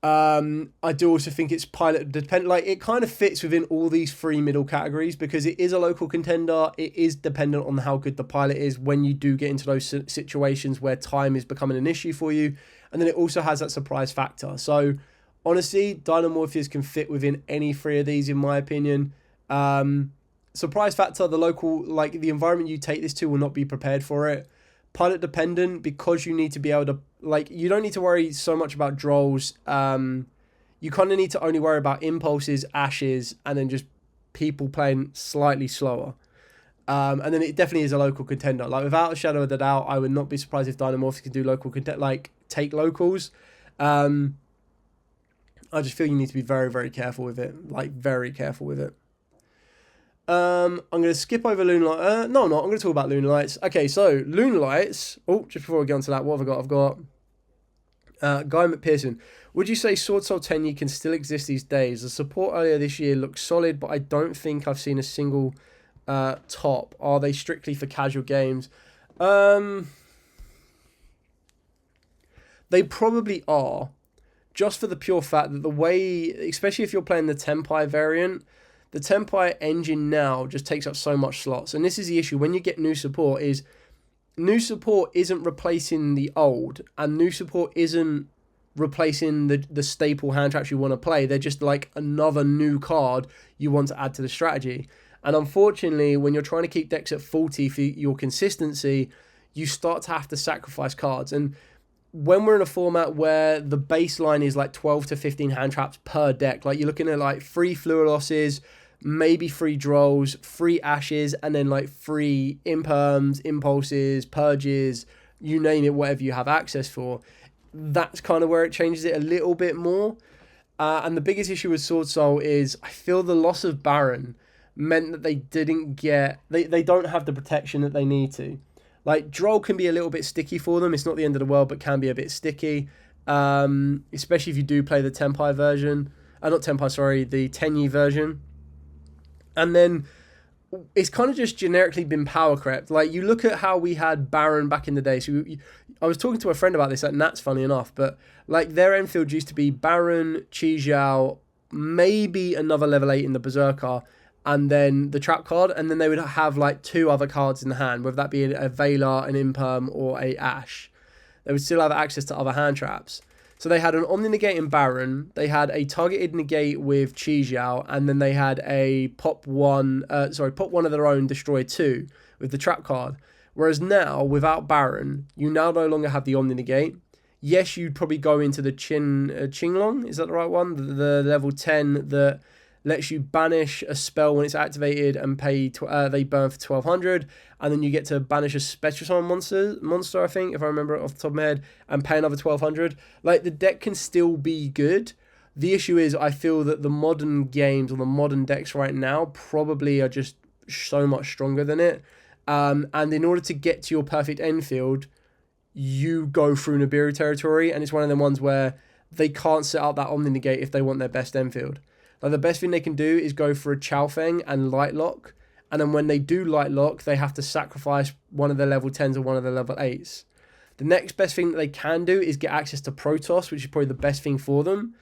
I do also think it's pilot dependent. Like, it kind of fits within all these 3 middle categories because it is a local contender. It is dependent on how good the pilot is when you do get into those situations where time is becoming an issue for you. And then it also has that surprise factor. So honestly, Dynamorphias can fit within any 3 of these in my opinion. Surprise factor, the local, like the environment you take this to will not be prepared for it. Pilot dependent because you need to be able to, like, you don't need to worry so much about Drolls. You kind of need to only worry about impulses, ashes, and then just people playing slightly slower. And then it definitely is a local contender. Like, without a shadow of a doubt, I would not be surprised if Dynamorphics could do local like take locals. I just feel you need to be very, very careful with it. Like, very careful with it. I'm going to skip over Lunar Lights. No, I'm not. I'm going to talk about Lunar Lights. Okay, so Lunar Lights. Oh, just before we get on to that, what have I got? I've got Guy McPherson. Would you say Sword Soul Tenyi can still exist these days? The support earlier this year looked solid, but I don't think I've seen a single top. Are they strictly for casual games? They probably are. Just for the pure fact that the way, especially if you're playing the Tenpai variant, the Tenpai engine now just takes up so much slots. And this is the issue. When you get new support, is new support isn't replacing the old, and new support isn't replacing the staple hand traps you want to play. They're just like another new card you want to add to the strategy. And unfortunately, when you're trying to keep decks at 40 for your consistency, you start to have to sacrifice cards. And when we're in a format where the baseline is like 12 to 15 hand traps per deck, like you're looking at like 3 Fluor Losses, maybe 3 Drolls, 3 Ashes, and then like 3 Imperms, Impulses, Purges, you name it, whatever you have access for. That's kind of where it changes it a little bit more. And the biggest issue with Sword Soul is I feel the loss of Baron meant that they didn't get, they don't have the protection that they need to. Like, Droll can be a little bit sticky for them. It's not the end of the world, but can be a bit sticky. Especially if you do play the Tenpai version. not Tenpai, sorry, the Tenyi version. And then it's kind of just generically been power crept. Like, you look at how we had Baron back in the day. So I was talking to a friend about this at Nats, funny enough, but like their Enfield used to be Baron, Yugioh, maybe another level 8 in the Berserker, and then the trap card, and then they would have like 2 other cards in the hand, whether that be a Veiler, an Imperm, or a Ash. They would still have access to other hand traps. So they had an Omni Negate in Baron, they had a targeted negate with Yugioh, and then they had a pop one of their own, destroy 2 with the trap card. Whereas now, without Baron, you now no longer have the Omni Negate. Yes, you'd probably go into the Qinglong, is that the right one? The level 10 that lets you banish a spell when it's activated and pay, they burn for 1200, and then you get to banish a special summon monster, I think, if I remember it off the top of my head, and pay another 1200. Like, the deck can still be good. The issue is, I feel that the modern games or the modern decks right now probably are just so much stronger than it. And in order to get to your perfect Enfield, you go through Nibiru territory, and it's one of them ones where they can't set up that Omni Negate if they want their best Enfield. Like, the best thing they can do is go for a Chaofeng and Light Lock, and then when they do Light Lock, they have to sacrifice one of their level 10s or one of their level 8s. The next best thing that they can do is get access to Protoss, which is probably the best thing for them.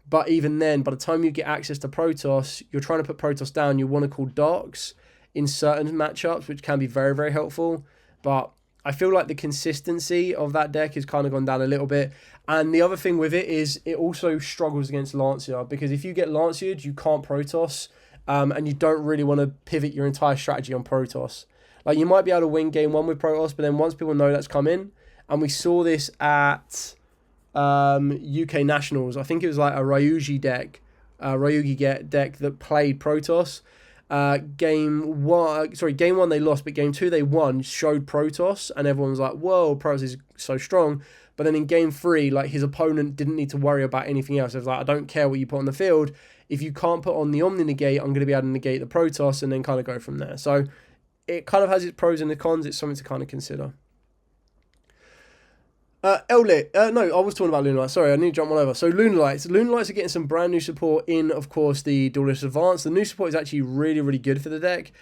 But even then, by the time you get access to Protoss, you're trying to put Protoss down, you want to call Darks in certain matchups, which can be very, very helpful. But I feel like the consistency of that deck has kind of gone down a little bit. And the other thing with it is it also struggles against Lancia, because if you get Lancia'd, you can't Protoss, and you don't really want to pivot your entire strategy on Protoss. Like, you might be able to win game 1 with Protoss, but then once people know that's coming, and we saw this at UK Nationals, I think it was like a Ryugi deck that played Protoss. Game one they lost, but game 2 they won, showed Protoss, and everyone was like, whoa, Protoss is so strong. But then in game 3, like, his opponent didn't need to worry about anything else. It was like, I don't care what you put on the field. If you can't put on the Omni Negate, I'm going to be able to negate the Protoss, and then kind of go from there. So it kind of has its pros and its cons. It's something to kind of consider. Eldlich. No, I was talking about Lunalights. Sorry, I need to jump one over. So Lunalights. Lunalights are getting some brand new support in, of course, the Duelist Advance. The new support is actually really, really good for the deck.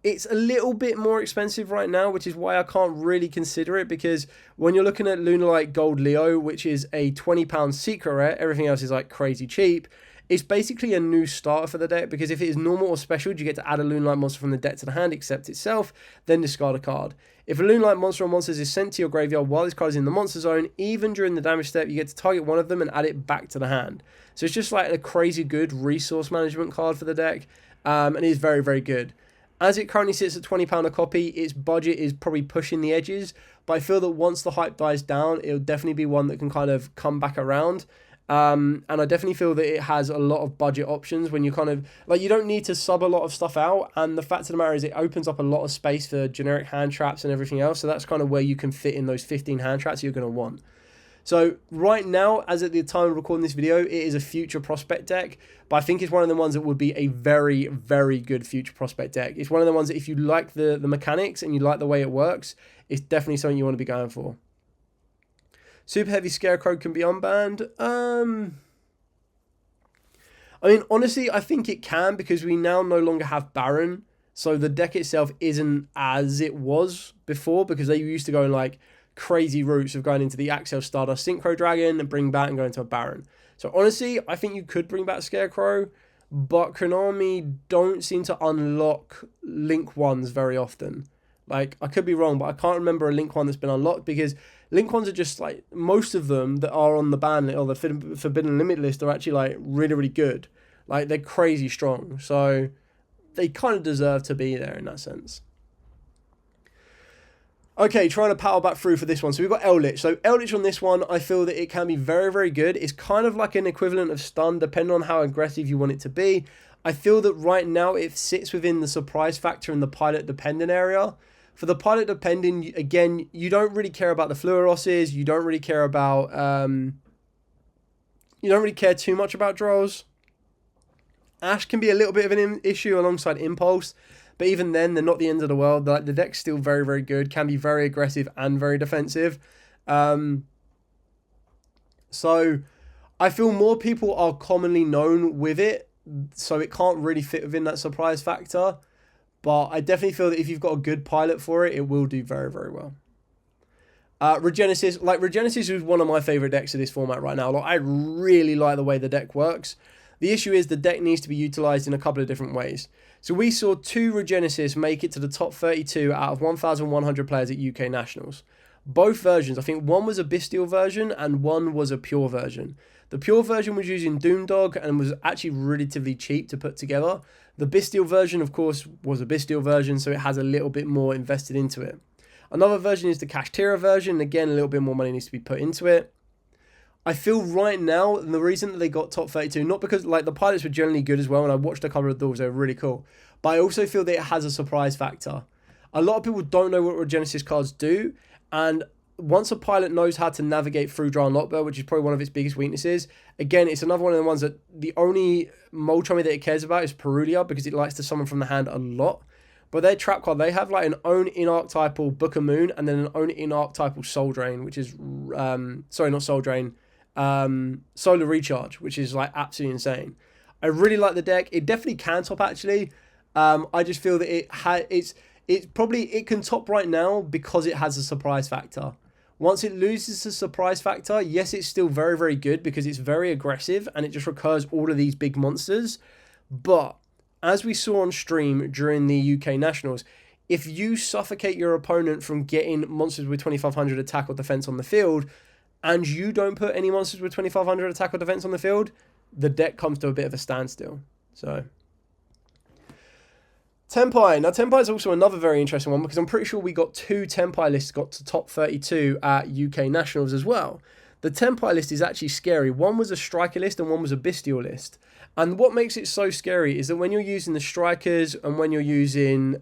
It's a little bit more expensive right now, which is why I can't really consider it, because when you're looking at Lunalight Gold Leo, which is a £20 secret rare, everything else is like crazy cheap. It's basically a new starter for the deck, because if it is normal or special, you get to add a Lunalight monster from the deck to the hand, except itself, then discard a card. If a Lunalight monster or monsters is sent to your graveyard while this card is in the monster zone, even during the damage step, you get to target one of them and add it back to the hand. So it's just like a crazy good resource management card for the deck, and it is very, very good. As it currently sits at £20 a copy, its budget is probably pushing the edges, but I feel that once the hype dies down, it'll definitely be one that can kind of come back around. And I definitely feel that it has a lot of budget options when you kind of, like, you don't need to sub a lot of stuff out, and the fact of the matter is it opens up a lot of space for generic hand traps and everything else, so that's kind of where you can fit in those 15 hand traps you're going to want. So right now, as at the time of recording this video, it is a future prospect deck, but I think it's one of the ones that would be a very, very good future prospect deck. It's one of the ones that if you like the mechanics and you like the way it works, it's definitely something you want to be going for. Super Heavy Scarecrow can be unbanned. I mean, honestly, I think it can, because we now no longer have Baron. So the deck itself isn't as it was before, because they used to go in like crazy routes of going into the Axel Stardust Synchro Dragon and bring back and go into a Baron. So honestly, I think you could bring back Scarecrow, but Konami don't seem to unlock Link 1s very often. Like, I could be wrong, but I can't remember a Link 1 that's been unlocked, because Link 1s are just, like, most of them that are on the ban or the Forbidden Limit list are actually, like, really, really good. Like, they're crazy strong. So, they kind of deserve to be there in that sense. Okay, trying to power back through for this one. So, we've got Eldlich. So, Eldlich on this one, I feel that it can be very, very good. It's kind of like an equivalent of Stun, depending on how aggressive you want it to be. I feel that right now it sits within the surprise factor in the pilot dependent area. For the pilot depending, again, you don't really care about the Fluoroses. You don't really care about, you don't really care too much about draws. Ash can be a little bit of an issue alongside Impulse, but even then, they're not the end of the world. Like, the deck's still very, very good. Can be very aggressive and very defensive. So I feel more people are commonly known with it, so it can't really fit within that surprise factor. But I definitely feel that if you've got a good pilot for it, it will do very, very well. Regenesis. Regenesis is one of my favourite decks of this format right now. I really like the way the deck works. The issue is the deck needs to be utilised in a couple of different ways. So we saw 2 Regenesis make it to the top 32 out of 1,100 players at UK Nationals. Both versions, I think one was a Bestial version and one was a pure version. The pure version was using Doomdog and was actually relatively cheap to put together. The Bestial version, of course, was a Bestial version, so it has a little bit more invested into it. Another version is the Kashtira version. Again, a little bit more money needs to be put into it. I feel right now, the reason that they got top 32, not because the pilots were generally good as well, and I watched a couple of those, they were really cool, but I also feel that it has a surprise factor. A lot of people don't know what Regenesis cards do, and once a pilot knows how to navigate through Draw and Lockbird, which is probably one of its biggest weaknesses, again, it's another one of the ones that the only Moltrami that it cares about is Perulia, because it likes to summon from the hand a lot. But their trap card, they have an own in-archetypal Book of Moon, and then an own in-archetypal Soul Drain, which is, sorry, not Soul Drain, Solar Recharge, which is absolutely insane. I really like the deck. It definitely can top, actually. I just feel that it can top right now because it has a surprise factor. Once it loses the surprise factor, yes, it's still very, very good because it's very aggressive and it just recurs all of these big monsters. But as we saw on stream during the UK Nationals, if you suffocate your opponent from getting monsters with 2,500 attack or defense on the field, and you don't put any monsters with 2,500 attack or defense on the field, the deck comes to a bit of a standstill. So, Tenpai. Now, Tenpai is also another very interesting one because I'm pretty sure we got 2 Tenpai lists got to top 32 at UK Nationals as well. The Tenpai list is actually scary. One was a striker list and one was a bestial list. And what makes it so scary is that when you're using the strikers and when you're using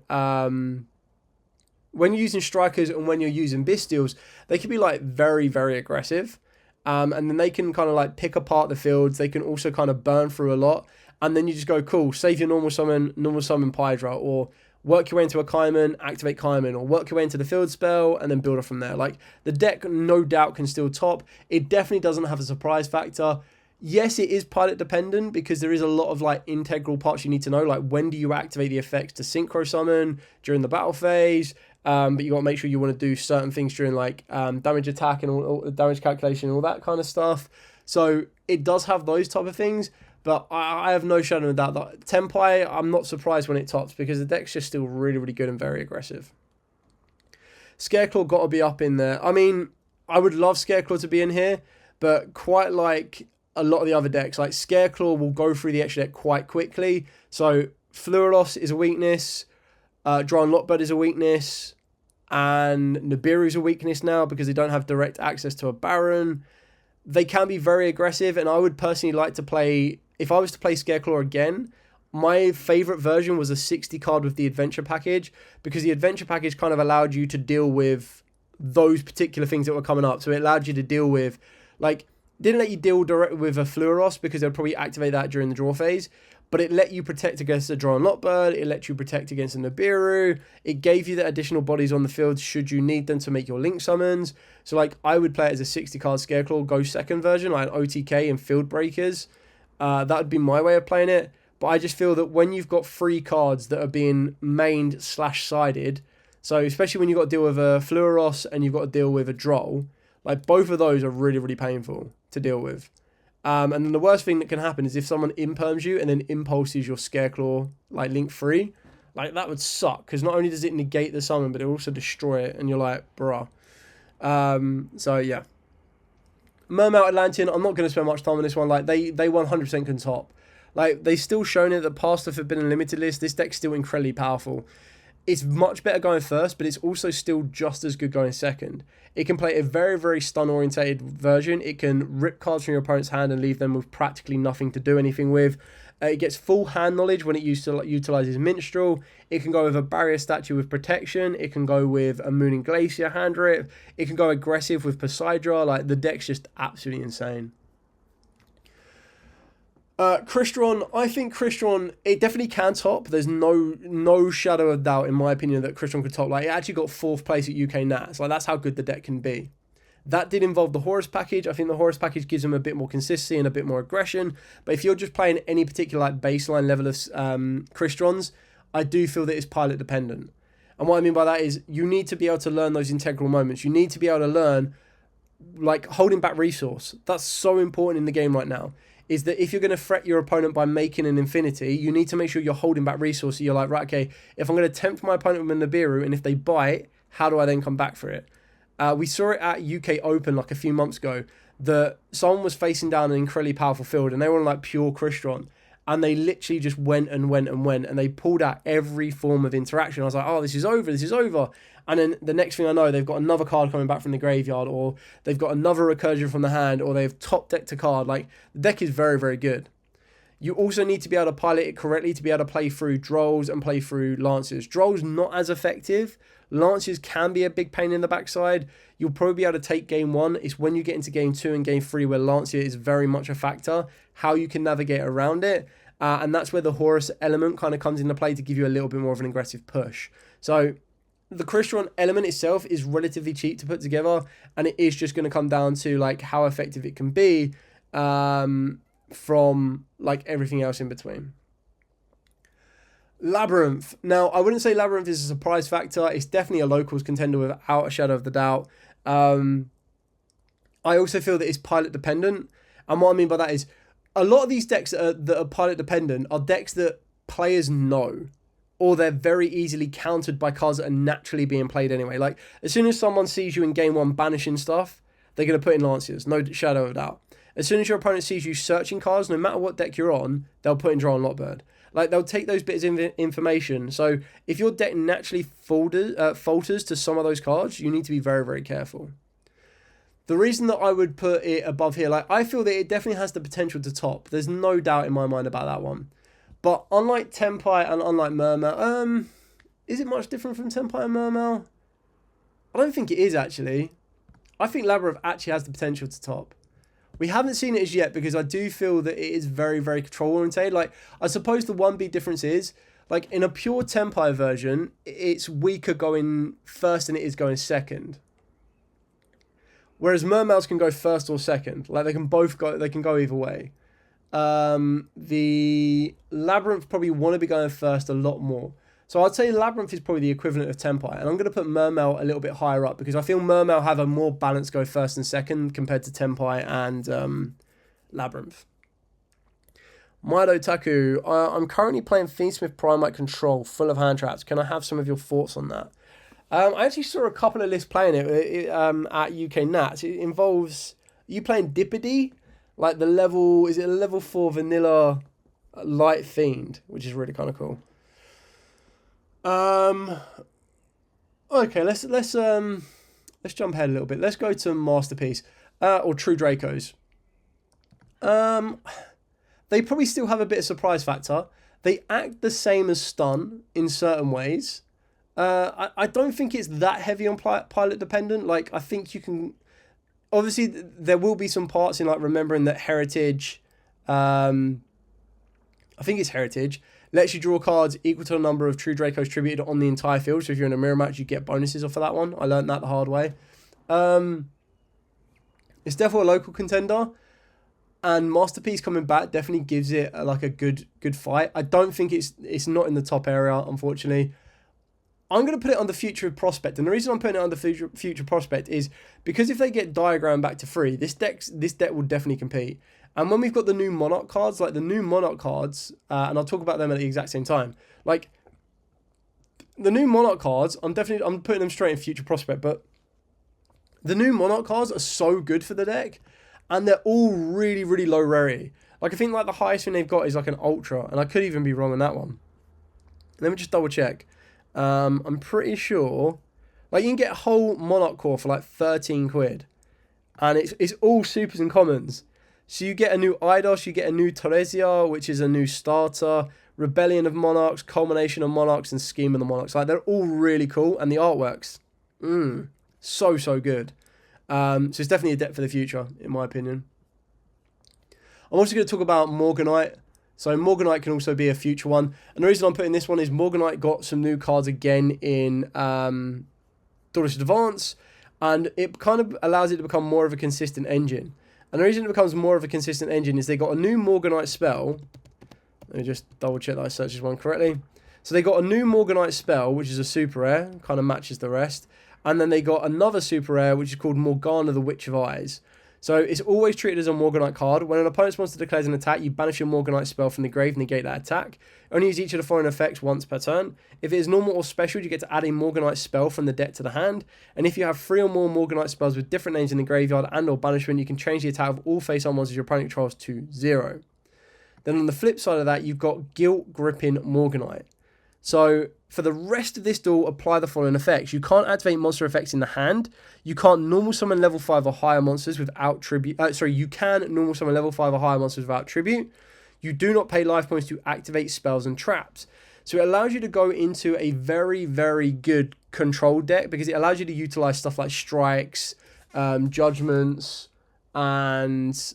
strikers and when you're using bestials, they can be very, very aggressive. And then they can kind of pick apart the fields. They can also kind of burn through a lot. And then you just go, cool, save your normal summon Pydra, or work your way into a Kaiman, activate Kaiman, or work your way into the field spell, and then build it from there. The deck, no doubt, can still top. It definitely doesn't have a surprise factor. Yes, it is pilot dependent because there is a lot of integral parts you need to know. When do you activate the effects to synchro summon during the battle phase? But you got to make sure you want to do certain things during damage attack and all damage calculation and all that kind of stuff. So it does have those type of things. But I have no shadow of doubt that Tenpai, I'm not surprised when it tops because the deck's just still really, really good and very aggressive. Scareclaw got to be up in there. I mean, I would love Scareclaw to be in here, but quite like a lot of the other decks, Scareclaw will go through the extra deck quite quickly. So Fluoros is a weakness, Draw and Lockbird is a weakness, and Nibiru is a weakness now because they don't have direct access to a Baron. They can be very aggressive, and I would personally like to play, if I was to play Scareclaw again, my favourite version was a 60 card with the Adventure Package, because the Adventure Package kind of allowed you to deal with those particular things that were coming up. So it allowed you to deal with, didn't let you deal directly with a Fluoros, because they'll probably activate that during the draw phase, but it let you protect against a Draw and Lockbird, it let you protect against a Nibiru, it gave you the additional bodies on the field should you need them to make your link summons. So I would play it as a 60 card Scareclaw, go second version, an OTK and Field Breakers. That would be my way of playing it, but I just feel that when you've got 3 cards that are being mained/sided, so especially when you've got to deal with a Fluoros and you've got to deal with a Droll, both of those are really, really painful to deal with. And then the worst thing that can happen is if someone imperms you and then impulses your Scareclaw, link free, that would suck, because not only does it negate the summon, but it also destroy it, and you're bruh. So yeah. Mermail Atlantean, I'm not going to spend much time on this one. They 100% can top. They still shown it that past the Forbidden Limited list, this deck's still incredibly powerful. It's much better going first, but it's also still just as good going second. It can play a very, very stun-orientated version. It can rip cards from your opponent's hand and leave them with practically nothing to do anything with. It gets full hand knowledge when it utilizes Minstrel. It can go with a Barrier Statue with Protection. It can go with a Mooning Glacier hand rip. It can go aggressive with Poseidra. The deck's just absolutely insane. Crystron, I think Crystron, it definitely can top. There's no shadow of doubt, in my opinion, that Crystron could top. It actually got 4th place at UK Nats. That's how good the deck can be. That did involve the Horus package. I think the Horus package gives them a bit more consistency and a bit more aggression. But if you're just playing any particular like baseline level of Crystrons, I do feel that it's pilot dependent. And what I mean by that is you need to be able to learn those integral moments. You need to be able to learn like holding back resource. That's so important in the game right now. Is that if you're going to threat your opponent by making an infinity, you need to make sure you're holding back resources. You're like, right, okay, if I'm going to tempt my opponent with a Nibiru, and if they bite, how do I then come back for it? We saw it at UK Open like a few months ago, that someone was facing down an incredibly powerful field, and they were on like pure Crystron, and they literally just went, and they pulled out every form of interaction. I was like, oh, this is over. And then the next thing I know, they've got another card coming back from the graveyard, or they've got another recursion from the hand, or they've top decked a card. Like, the deck is very, very good. You also need to be able to pilot it correctly to be able to play through Drolls and play through Lancers. Drolls not as effective. Lancers can be a big pain in the backside. You'll probably be able to take game 1. It's when you get into game 2 and game 3 where Lancer is very much a factor, how you can navigate around it. And that's where the Horus element kind of comes into play to give you a little bit more of an aggressive push. So the Crystron element itself is relatively cheap to put together, and it is just going to come down to like how effective it can be from like everything else in between. Labyrinth. Now, I wouldn't say Labyrinth is a surprise factor. It's definitely a locals contender without a shadow of the doubt. I also feel that it's pilot dependent, and what I mean by that is a lot of these decks that are pilot dependent are decks that players know, or they're very easily countered by cards that are naturally being played anyway. Like, as soon as someone sees you in game 1 banishing stuff, they're going to put in Lanciers, no shadow of doubt. As soon as your opponent sees you searching cards, no matter what deck you're on, they'll put in Draw and Lockbird. Like, they'll take those bits of information. So if your deck naturally falters to some of those cards, you need to be very, very careful. The reason that I would put it above here, like, I feel that it definitely has the potential to top. There's no doubt in my mind about that one. But unlike Tenpai and unlike Mermail, is it much different from Tenpai and Mermail? I don't think it is, actually. I think Labyrinth actually has the potential to top. We haven't seen it as yet because I do feel that it is very, very control-oriented. Like, I suppose the one big difference is, like, in a pure Tenpai version, it's weaker going first than it is going second. Whereas Mermails can go first or second. Like, they can both go, they can go either way. The Labyrinth probably want to be going first a lot more. So I'd say Labyrinth is probably the equivalent of Tenpai. And I'm going to put Mermail a little bit higher up because I feel Mermail have a more balanced go first and second compared to Tenpai and Labyrinth. Maido Taku, I'm currently playing Fiendsmith Primite Control full of hand traps. Can I have some of your thoughts on that? I actually saw a couple of lists playing it at UK Nats. It involves you playing Dippity, like the level, is it a level 4 vanilla light fiend, which is really kind of cool. Okay, let's jump ahead a little bit. Let's go to Masterpiece or True Dracos. They probably still have a bit of surprise factor. They act the same as Stun in certain ways. I don't think it's that heavy on pilot dependent. Like, I think you can, obviously there will be some parts in like remembering that Heritage, I think it's Heritage, lets you draw cards equal to the number of True Dracos tributed on the entire field. So if you're in a mirror match, you get bonuses off of that one. I learned that the hard way. It's definitely a local contender. And Masterpiece coming back definitely gives it like a good fight. I don't think it's not in the top area, unfortunately. I'm going to put it on the Future Prospect. And the reason I'm putting it on the Future Prospect is because if they get Diagram back to 3, this deck will definitely compete. And when we've got the new Monarch cards, like the new Monarch cards, and I'll talk about them at the exact same time, like the new Monarch cards, I'm putting them straight in Future Prospect, but the new Monarch cards are so good for the deck, and they're all really, really low rarity. Like, I think like the highest thing they've got is like an Ultra, and I could even be wrong on that one. Let me just double check. I'm pretty sure, like, you can get a whole Monarch core for like 13 quid, and it's all supers and commons. So you get a new Eidos, you get a new Teresia, which is a new starter, Rebellion of Monarchs, Culmination of Monarchs, and Scheme of the Monarchs. Like, they're all really cool, and the artwork's so good. So it's definitely a deck for the future, in my opinion. I'm also going to talk about Morganite. So Morganite can also be a future one. And the reason I'm putting this one is Morganite got some new cards again in Doris Advance. And it kind of allows it to become more of a consistent engine. And the reason it becomes more of a consistent engine is they got a new Morganite spell. Let me just double check that I searched this one correctly. So they got a new Morganite spell, which is a super rare, kind of matches the rest. And then they got another super rare, which is called Morgana, the Witch of Eyes. So it's always treated as a Morganite card. When an opponent's monster declares an attack, you banish your Morganite spell from the grave and negate that attack. Only use each of the following effects once per turn. If it is normal or special, you get to add a Morganite spell from the deck to the hand. And if you have 3 or more Morganite spells with different names in the graveyard and or banishment, you can change the attack of all face-on monsters your opponent controls to 0. Then on the flip side of that, you've got Guilt Gripping Morganite. So for the rest of this duel, apply the following effects. You can't activate monster effects in the hand. You can't normal summon level 5 or higher monsters without tribute. You can normal summon level 5 or higher monsters without tribute. You do not pay life points to activate spells and traps. So it allows you to go into a very, very good control deck because it allows you to utilize stuff like strikes, judgments, and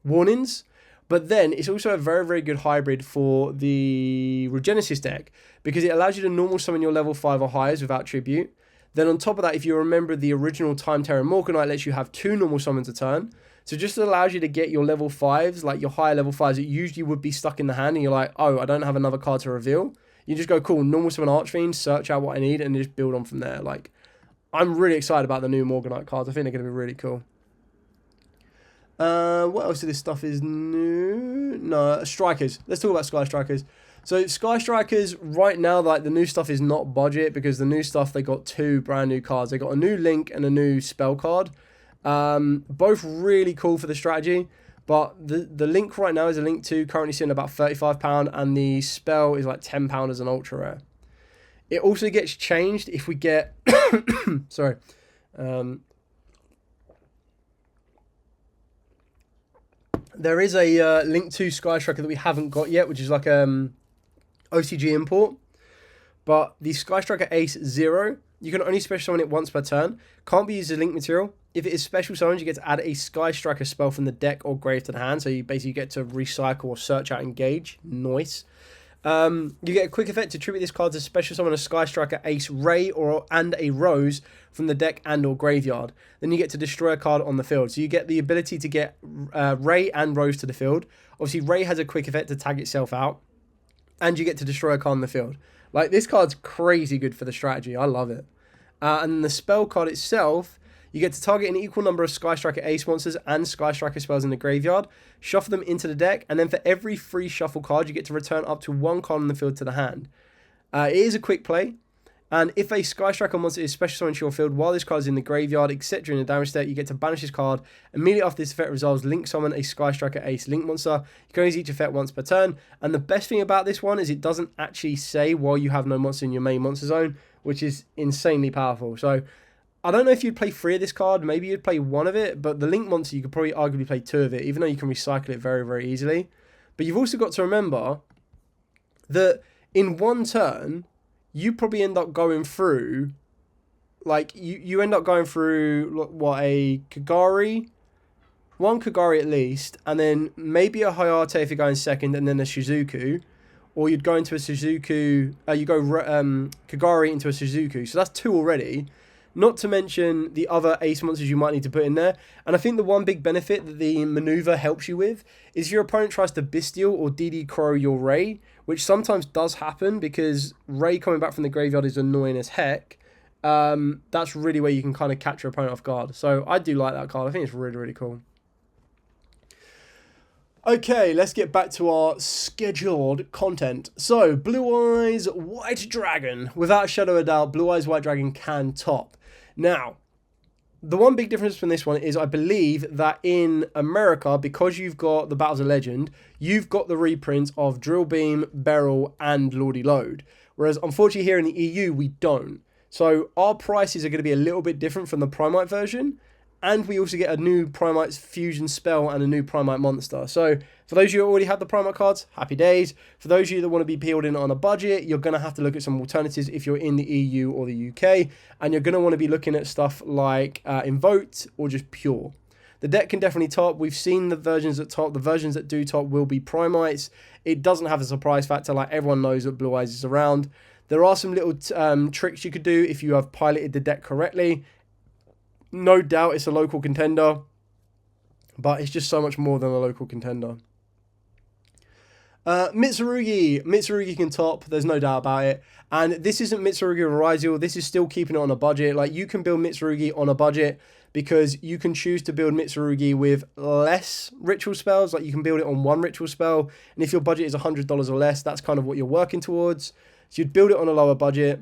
warnings. But then it's also a very, very good hybrid for the Regenesis deck because it allows you to normal summon your level 5 or highers without tribute. Then on top of that, if you remember, the original Time Terror Morganite lets you have 2 normal summons a turn. So just allows you to get your level 5s, like your higher level 5s that usually would be stuck in the hand and you're like, oh, I don't have another card to reveal. You just go, cool, normal summon Archfiend, search out what I need and just build on from there. Like, I'm really excited about the new Morganite cards. I think they're going to be really cool. What else of this stuff is new? No, Strikers. Let's talk about Sky Strikers. So Sky Strikers, right now, like the new stuff is not budget because the new stuff, they got 2 brand new cards. They got a new Link and a new spell card. Both really cool for the strategy. But the Link right now is a Link 2, currently sitting about £35, and the spell is like £10 as an ultra rare. It also gets changed if we get sorry. There is a Link 2 Sky Striker that we haven't got yet, which is like OCG import. But the Sky Striker Ace 0, you can only special summon it once per turn. Can't be used as Link material. If it is special summoned, you get to add a Sky Striker spell from the deck or grave to the hand. So you basically get to recycle or search out engage. Nice. You get a quick effect to tribute this card to special summon a Sky Striker Ace Ray and a Rose from the deck and or graveyard. Then you get to destroy a card on the field. So you get the ability to get Ray and Rose to the field. Obviously, Ray has a quick effect to tag itself out. And you get to destroy a card on the field. Like, this card's crazy good for the strategy. I love it. And the spell card itself, you get to target an equal number of Sky Striker Ace monsters and Sky Striker spells in the graveyard, shuffle them into the deck, and then for every free shuffle card, you get to return up to 1 card on the field to the hand. It is a quick play, and if a Sky Striker monster is special summoned to your field while this card is in the graveyard, etc. in the damage state, you get to banish this card. Immediately after this effect resolves, Link summon a Sky Striker Ace Link monster. You can only use each effect once per turn, and the best thing about this one is it doesn't actually say while you have no monster in your main monster zone, which is insanely powerful. So I don't know if you'd play 3 of this card, maybe you'd play 1 of it, but the Link monster, you could probably arguably play 2 of it, even though you can recycle it very, very easily. But you've also got to remember that in 1 turn, you probably end up going through, like, you end up going through, what, a Kagari? 1 Kagari at least, and then maybe a Hayate if you're going second, and then a Shizuku. Or you'd go into a Shizuku, you go Kagari into a Shizuku, so that's 2 already. Not to mention the other ace monsters you might need to put in there. And I think the one big benefit that the maneuver helps you with is if your opponent tries to Bestial or DD Crow your Ray, which sometimes does happen because Ray coming back from the graveyard is annoying as heck. That's really where you can kind of catch your opponent off guard. So I do like that card. I think it's really, really cool. Okay, let's get back to our scheduled content. So, Blue Eyes White Dragon. Without a shadow of a doubt, Blue Eyes White Dragon can top. Now, the one big difference from this one is I believe that in America, because you've got the Battles of Legend, you've got the reprints of Drill Beam, Beryl, and Lordy Load. Whereas, unfortunately, here in the EU, we don't. So, our prices are going to be a little bit different from the Primite version. And we also get a new Primite fusion spell and a new Primite monster. So, for those of you who already have the Primite cards, happy days. For those of you that want to be peeled in on a budget, you're going to have to look at some alternatives if you're in the EU or the UK. And you're going to want to be looking at stuff like Invoked or just Pure. The deck can definitely top. We've seen the versions that top. The versions that do top will be Primites. It doesn't have a surprise factor, like everyone knows that Blue Eyes is around. There are some little tricks you could do if you have piloted the deck correctly. No doubt it's a local contender, but it's just so much more than a local contender. Mitsurugi can top, there's no doubt about it. And this isn't Mitsurugi or Raizel, this is still keeping it on a budget. Like, you can build Mitsurugi on a budget because you can choose to build Mitsurugi with less ritual spells. Like, you can build it on one ritual spell, and if your budget is $100 or less, that's kind of what you're working towards. So you'd build it on a lower budget.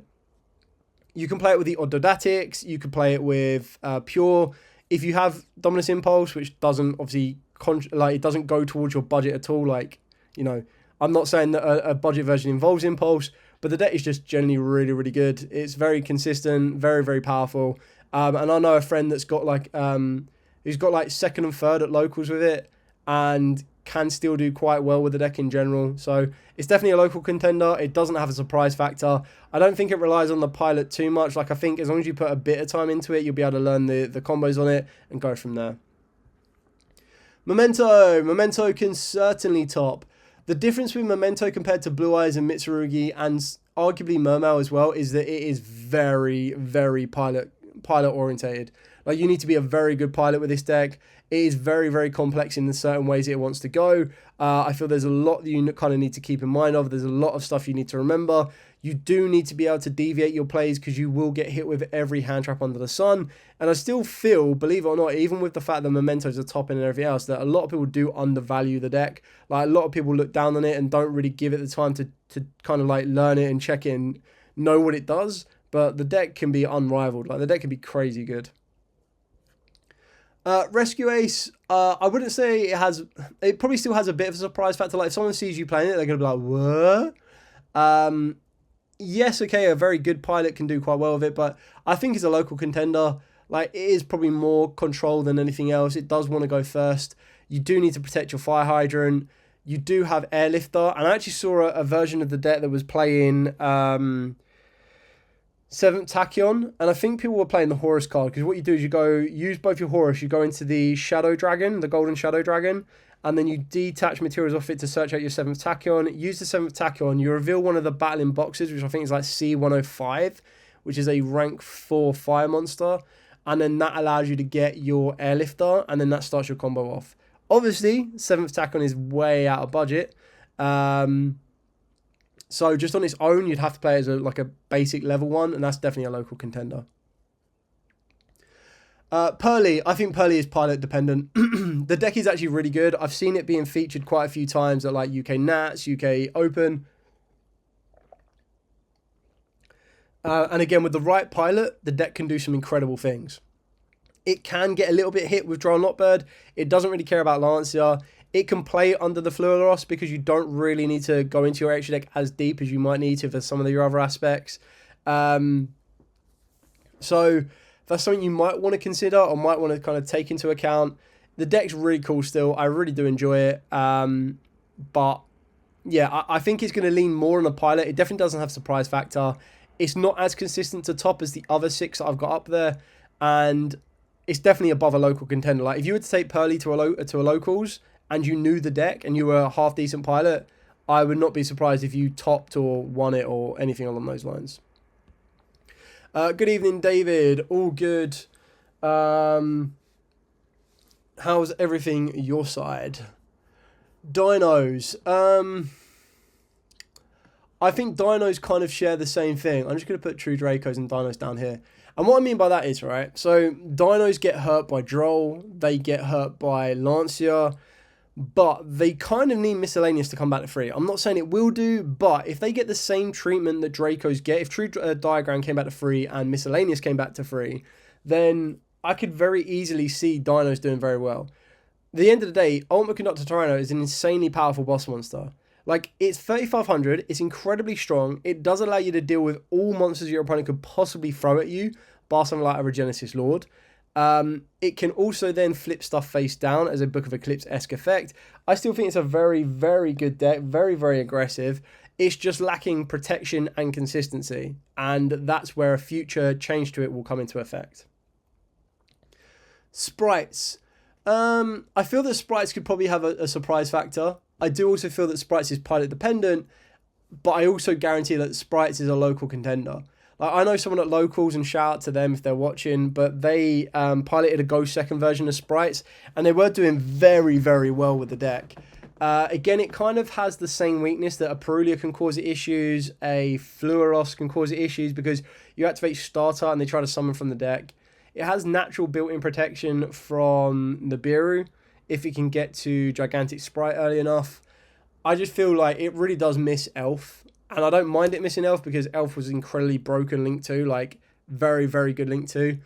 You can play it with the Oddodatics, you can play it with Pure. If you have Dominus Impulse, which doesn't obviously, it doesn't go towards your budget at all, like, you know, I'm not saying that a budget version involves Impulse, but the deck is just generally really, really good. It's very consistent, very, very powerful. And I know a friend that's got like, who's got like second and third at locals with it, and can still do quite well with the deck in general. So it's definitely a local contender. It doesn't have a surprise factor. I don't think it relies on the pilot too much. Like, I think as long as you put a bit of time into it, you'll be able to learn the combos on it and go from there. Memento can certainly top. The difference with Memento compared to Blue Eyes and Mitsurugi, and arguably Mermail as well, is that it is very, very pilot orientated. Like, you need to be a very good pilot with this deck. It is very, very complex in the certain ways it wants to go. I feel there's a lot that you kind of need to keep in mind of. There's a lot of stuff you need to remember. You do need to be able to deviate your plays because you will get hit with every hand trap under the sun. And I still feel, believe it or not, even with the fact that Mementos are topping and everything else, that a lot of people do undervalue the deck. Like, a lot of people look down on it and don't really give it the time to kind of like learn it and check it and know what it does. But the deck can be unrivaled. Like, the deck can be crazy good. Rescue Ace, I wouldn't say it probably still has a bit of a surprise factor. Like, if someone sees you playing it, they're going to be like, what? Yes, okay, a very good pilot can do quite well with it, but I think it's a local contender. Like, it is probably more control than anything else. It does want to go first. You do need to protect your fire hydrant. You do have Airlifter, and I actually saw a version of the deck that was playing 7th Tachyon, and I think people were playing the Horus card, because what you do is you go, use both your Horus, you go into the Shadow Dragon, the Golden Shadow Dragon, and then you detach materials off it to search out your 7th Tachyon. Use the 7th Tachyon, you reveal one of the battling boxes, which I think is like C105, which is a rank 4 fire monster, and then that allows you to get your Airlifter, and then that starts your combo off. Obviously, 7th Tachyon is way out of budget, so just on its own, you'd have to play it as a basic level one, and that's definitely a local contender. Pearly, I think Pearly is pilot dependent. The deck is actually really good. I've seen it being featured quite a few times at like UK Nats, UK Open. And again, with the right pilot, the deck can do some incredible things. It can get a little bit hit with Droll Notbird. It doesn't really care about Lancia. It can play under the Fluoros because you don't really need to go into your extra deck as deep as you might need to for some of your other aspects. So that's something you might want to consider or might want to kind of take into account. The deck's really cool still. I really do enjoy it. But yeah, I think it's going to lean more on the pilot. It definitely doesn't have surprise factor. It's not as consistent to top as the other 6 that I've got up there. And it's definitely above a local contender. Like, if you were to take Pearly to a locals and you knew the deck and you were a half decent pilot, I would not be surprised if you topped or won it or anything along those lines. Good evening, David. All good. How's everything your side? Dinos. I think Dinos kind of share the same thing. I'm just going to put True Dracos and Dinos down here. And what I mean by that is, right, so Dinos get hurt by Droll. They get hurt by Lancia. But they kind of need Miscellaneous to come back to free. I'm not saying it will do, but if they get the same treatment that Dracos get, if True Diagram came back to free and Miscellaneous came back to free, then I could very easily see Dinos doing very well. At the end of the day, Ultimate Conductor Tyranno is an insanely powerful boss monster. Like, it's 3,500, it's incredibly strong, it does allow you to deal with all monsters your opponent could possibly throw at you, bar something like a Regenesis Lord. It can also then flip stuff face down as a Book of Eclipse-esque effect. I still think it's a very, very good deck, very, very aggressive. It's just lacking protection and consistency, and that's where a future change to it will come into effect. Sprites. I feel that Sprites could probably have a surprise factor. I do also feel that Sprites is pilot dependent, but I also guarantee that Sprites is a local contender. Like, I know someone at Locals, and shout out to them if they're watching, but they piloted a Ghost second version of Sprites, and they were doing very, very well with the deck. Again, it kind of has the same weakness that a Perulia can cause it issues, a Fluoros can cause it issues, because you activate Starter and they try to summon from the deck. It has natural built-in protection from Nibiru if it can get to Gigantic Sprite early enough. I just feel like it really does miss Elf. And I don't mind it missing Elf, because Elf was incredibly broken Link 2. Like, very, very good Link 2.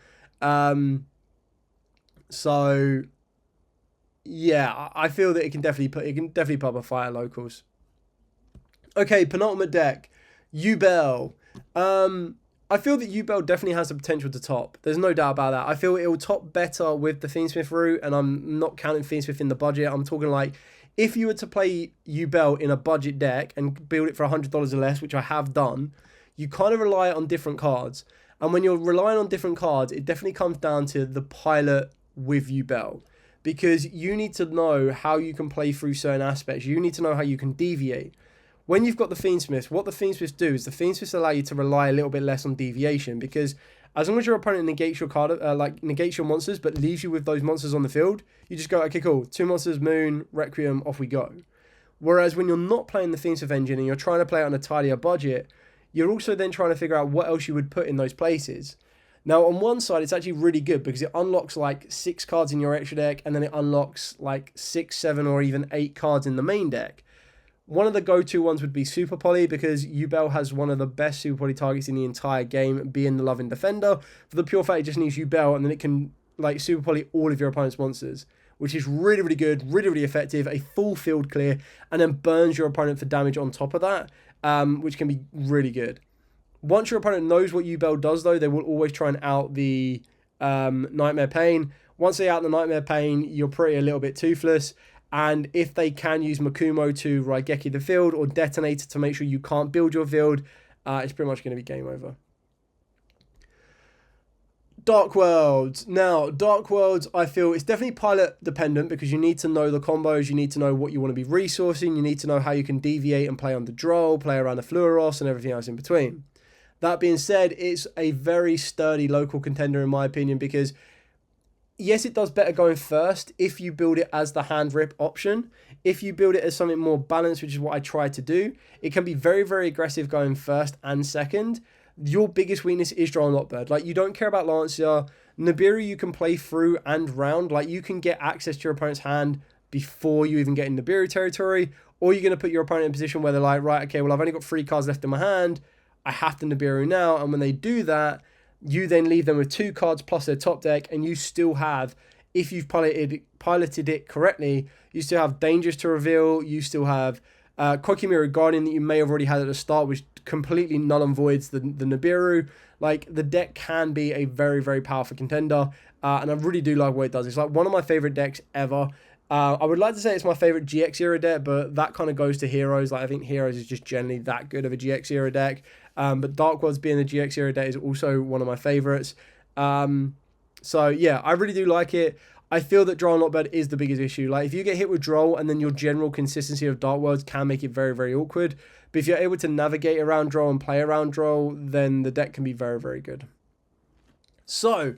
So, yeah, I feel that it can definitely put up a fight at Locals. Okay, penultimate deck. Yubel. I feel that Yubel definitely has the potential to top. There's no doubt about that. I feel it will top better with the Fiendsmith route, and I'm not counting Fiendsmith in the budget. I'm talking like, if you were to play Yubel in a budget deck and build it for $100 or less, which I have done, you kind of rely on different cards. And when you're relying on different cards, it definitely comes down to the pilot with Yubel. Because you need to know how you can play through certain aspects. You need to know how you can deviate. When you've got the Fiendsmiths, what the Fiendsmiths do is the Fiendsmiths allow you to rely a little bit less on deviation, because as long as your opponent negates your card, negates your monsters, but leaves you with those monsters on the field, you just go, okay, cool, 2 monsters, Moon, Requiem, off we go. Whereas when you're not playing the Fiendsmith engine and you're trying to play it on a tidier budget, you're also then trying to figure out what else you would put in those places. Now, on one side, it's actually really good because it unlocks like 6 cards in your extra deck, and then it unlocks like 6, 7, or even 8 cards in the main deck. One of the go-to ones would be Super Poly, because Yubel has one of the best Super Poly targets in the entire game, being the Loving Defender. For the pure fact, it just needs Yubel, and then it can like Super Poly all of your opponent's monsters, which is really, really good, really, really effective, a full field clear, and then burns your opponent for damage on top of that, which can be really good. Once your opponent knows what Yubel does, though, they will always try and out the Nightmare Pain. Once they out the Nightmare Pain, you're pretty a little bit toothless. And if they can use Makumo to Raigeki the field or Detonator to make sure you can't build your field, it's pretty much going to be game over. Dark Worlds. Now, Dark Worlds, I feel it's definitely pilot dependent, because you need to know the combos, you need to know what you want to be resourcing, you need to know how you can deviate and play on the Droll, play around the Fluoros and everything else in between. That being said, it's a very sturdy local contender in my opinion, because yes, it does better going first if you build it as the hand rip option. If you build it as something more balanced, which is what I try to do, it can be very, very aggressive going first and second. Your biggest weakness is Droll and Lockbird. Like, you don't care about Lancia. Nibiru you can play through and round. Like, you can get access to your opponent's hand before you even get in Nibiru territory. Or you're going to put your opponent in a position where they're like, right, okay, well, I've only got 3 cards left in my hand. I have to Nibiru now. And when they do that, you then leave them with 2 cards plus their top deck, and you still have, if you've piloted it correctly, you still have Dangers to reveal, you still have Kokimiru Guardian that you may have already had at the start, which completely null and voids the Nibiru. Like, the deck can be a very, very powerful contender, and I really do like what it does. It's like one of my favorite decks ever. I would like to say it's my favorite GX era deck, but that kind of goes to Heroes. Like, I think Heroes is just generally that good of a GX era deck. But Dark Worlds being the GX era deck is also one of my favorites. So yeah, I really do like it. I feel that Droll and Lockbird is the biggest issue. Like, if you get hit with Droll and then your general consistency of Dark Worlds can make it very, very awkward. But if you're able to navigate around Droll and play around Droll, then the deck can be very, very good. So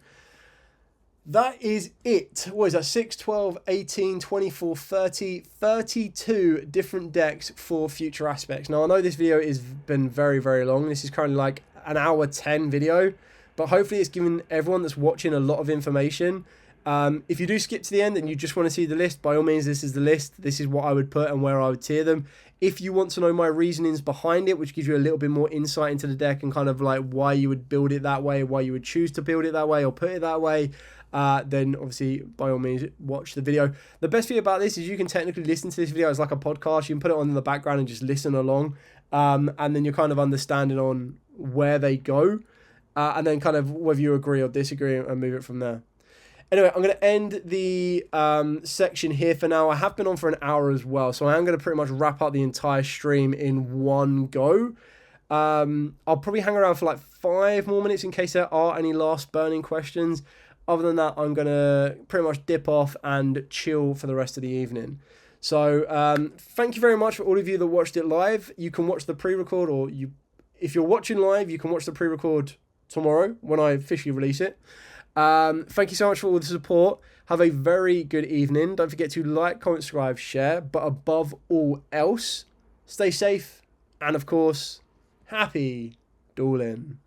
that is it. What is that? 6, 12, 18, 24, 30, 32 different decks for future aspects. Now, I know this video has been very, very long. This is currently like an hour 10 video, but hopefully it's given everyone that's watching a lot of information. If you do skip to the end and you just want to see the list, by all means, this is the list. This is what I would put and where I would tier them. If you want to know my reasonings behind it, which gives you a little bit more insight into the deck and kind of like why you would build it that way, why you would choose to build it that way or put it that way, then obviously by all means watch the video. The best thing about this is you can technically listen to this video as like a podcast. You can put it on in the background and just listen along, and then you're kind of understanding on where they go, and then kind of whether you agree or disagree and move it from there. Anyway, I'm going to end the section here for now. I have been on for an hour as well, so I am going to pretty much wrap up the entire stream in one go. I'll probably hang around for like 5 more minutes in case there are any last burning questions. Other than that, I'm going to pretty much dip off and chill for the rest of the evening. So thank you very much for all of you that watched it live. You can watch the pre-record, or if you're watching live, you can watch the pre-record tomorrow when I officially release it. Thank you so much for all the support. Have a very good evening. Don't forget to like, comment, subscribe, share. But above all else, stay safe. And of course, happy dueling.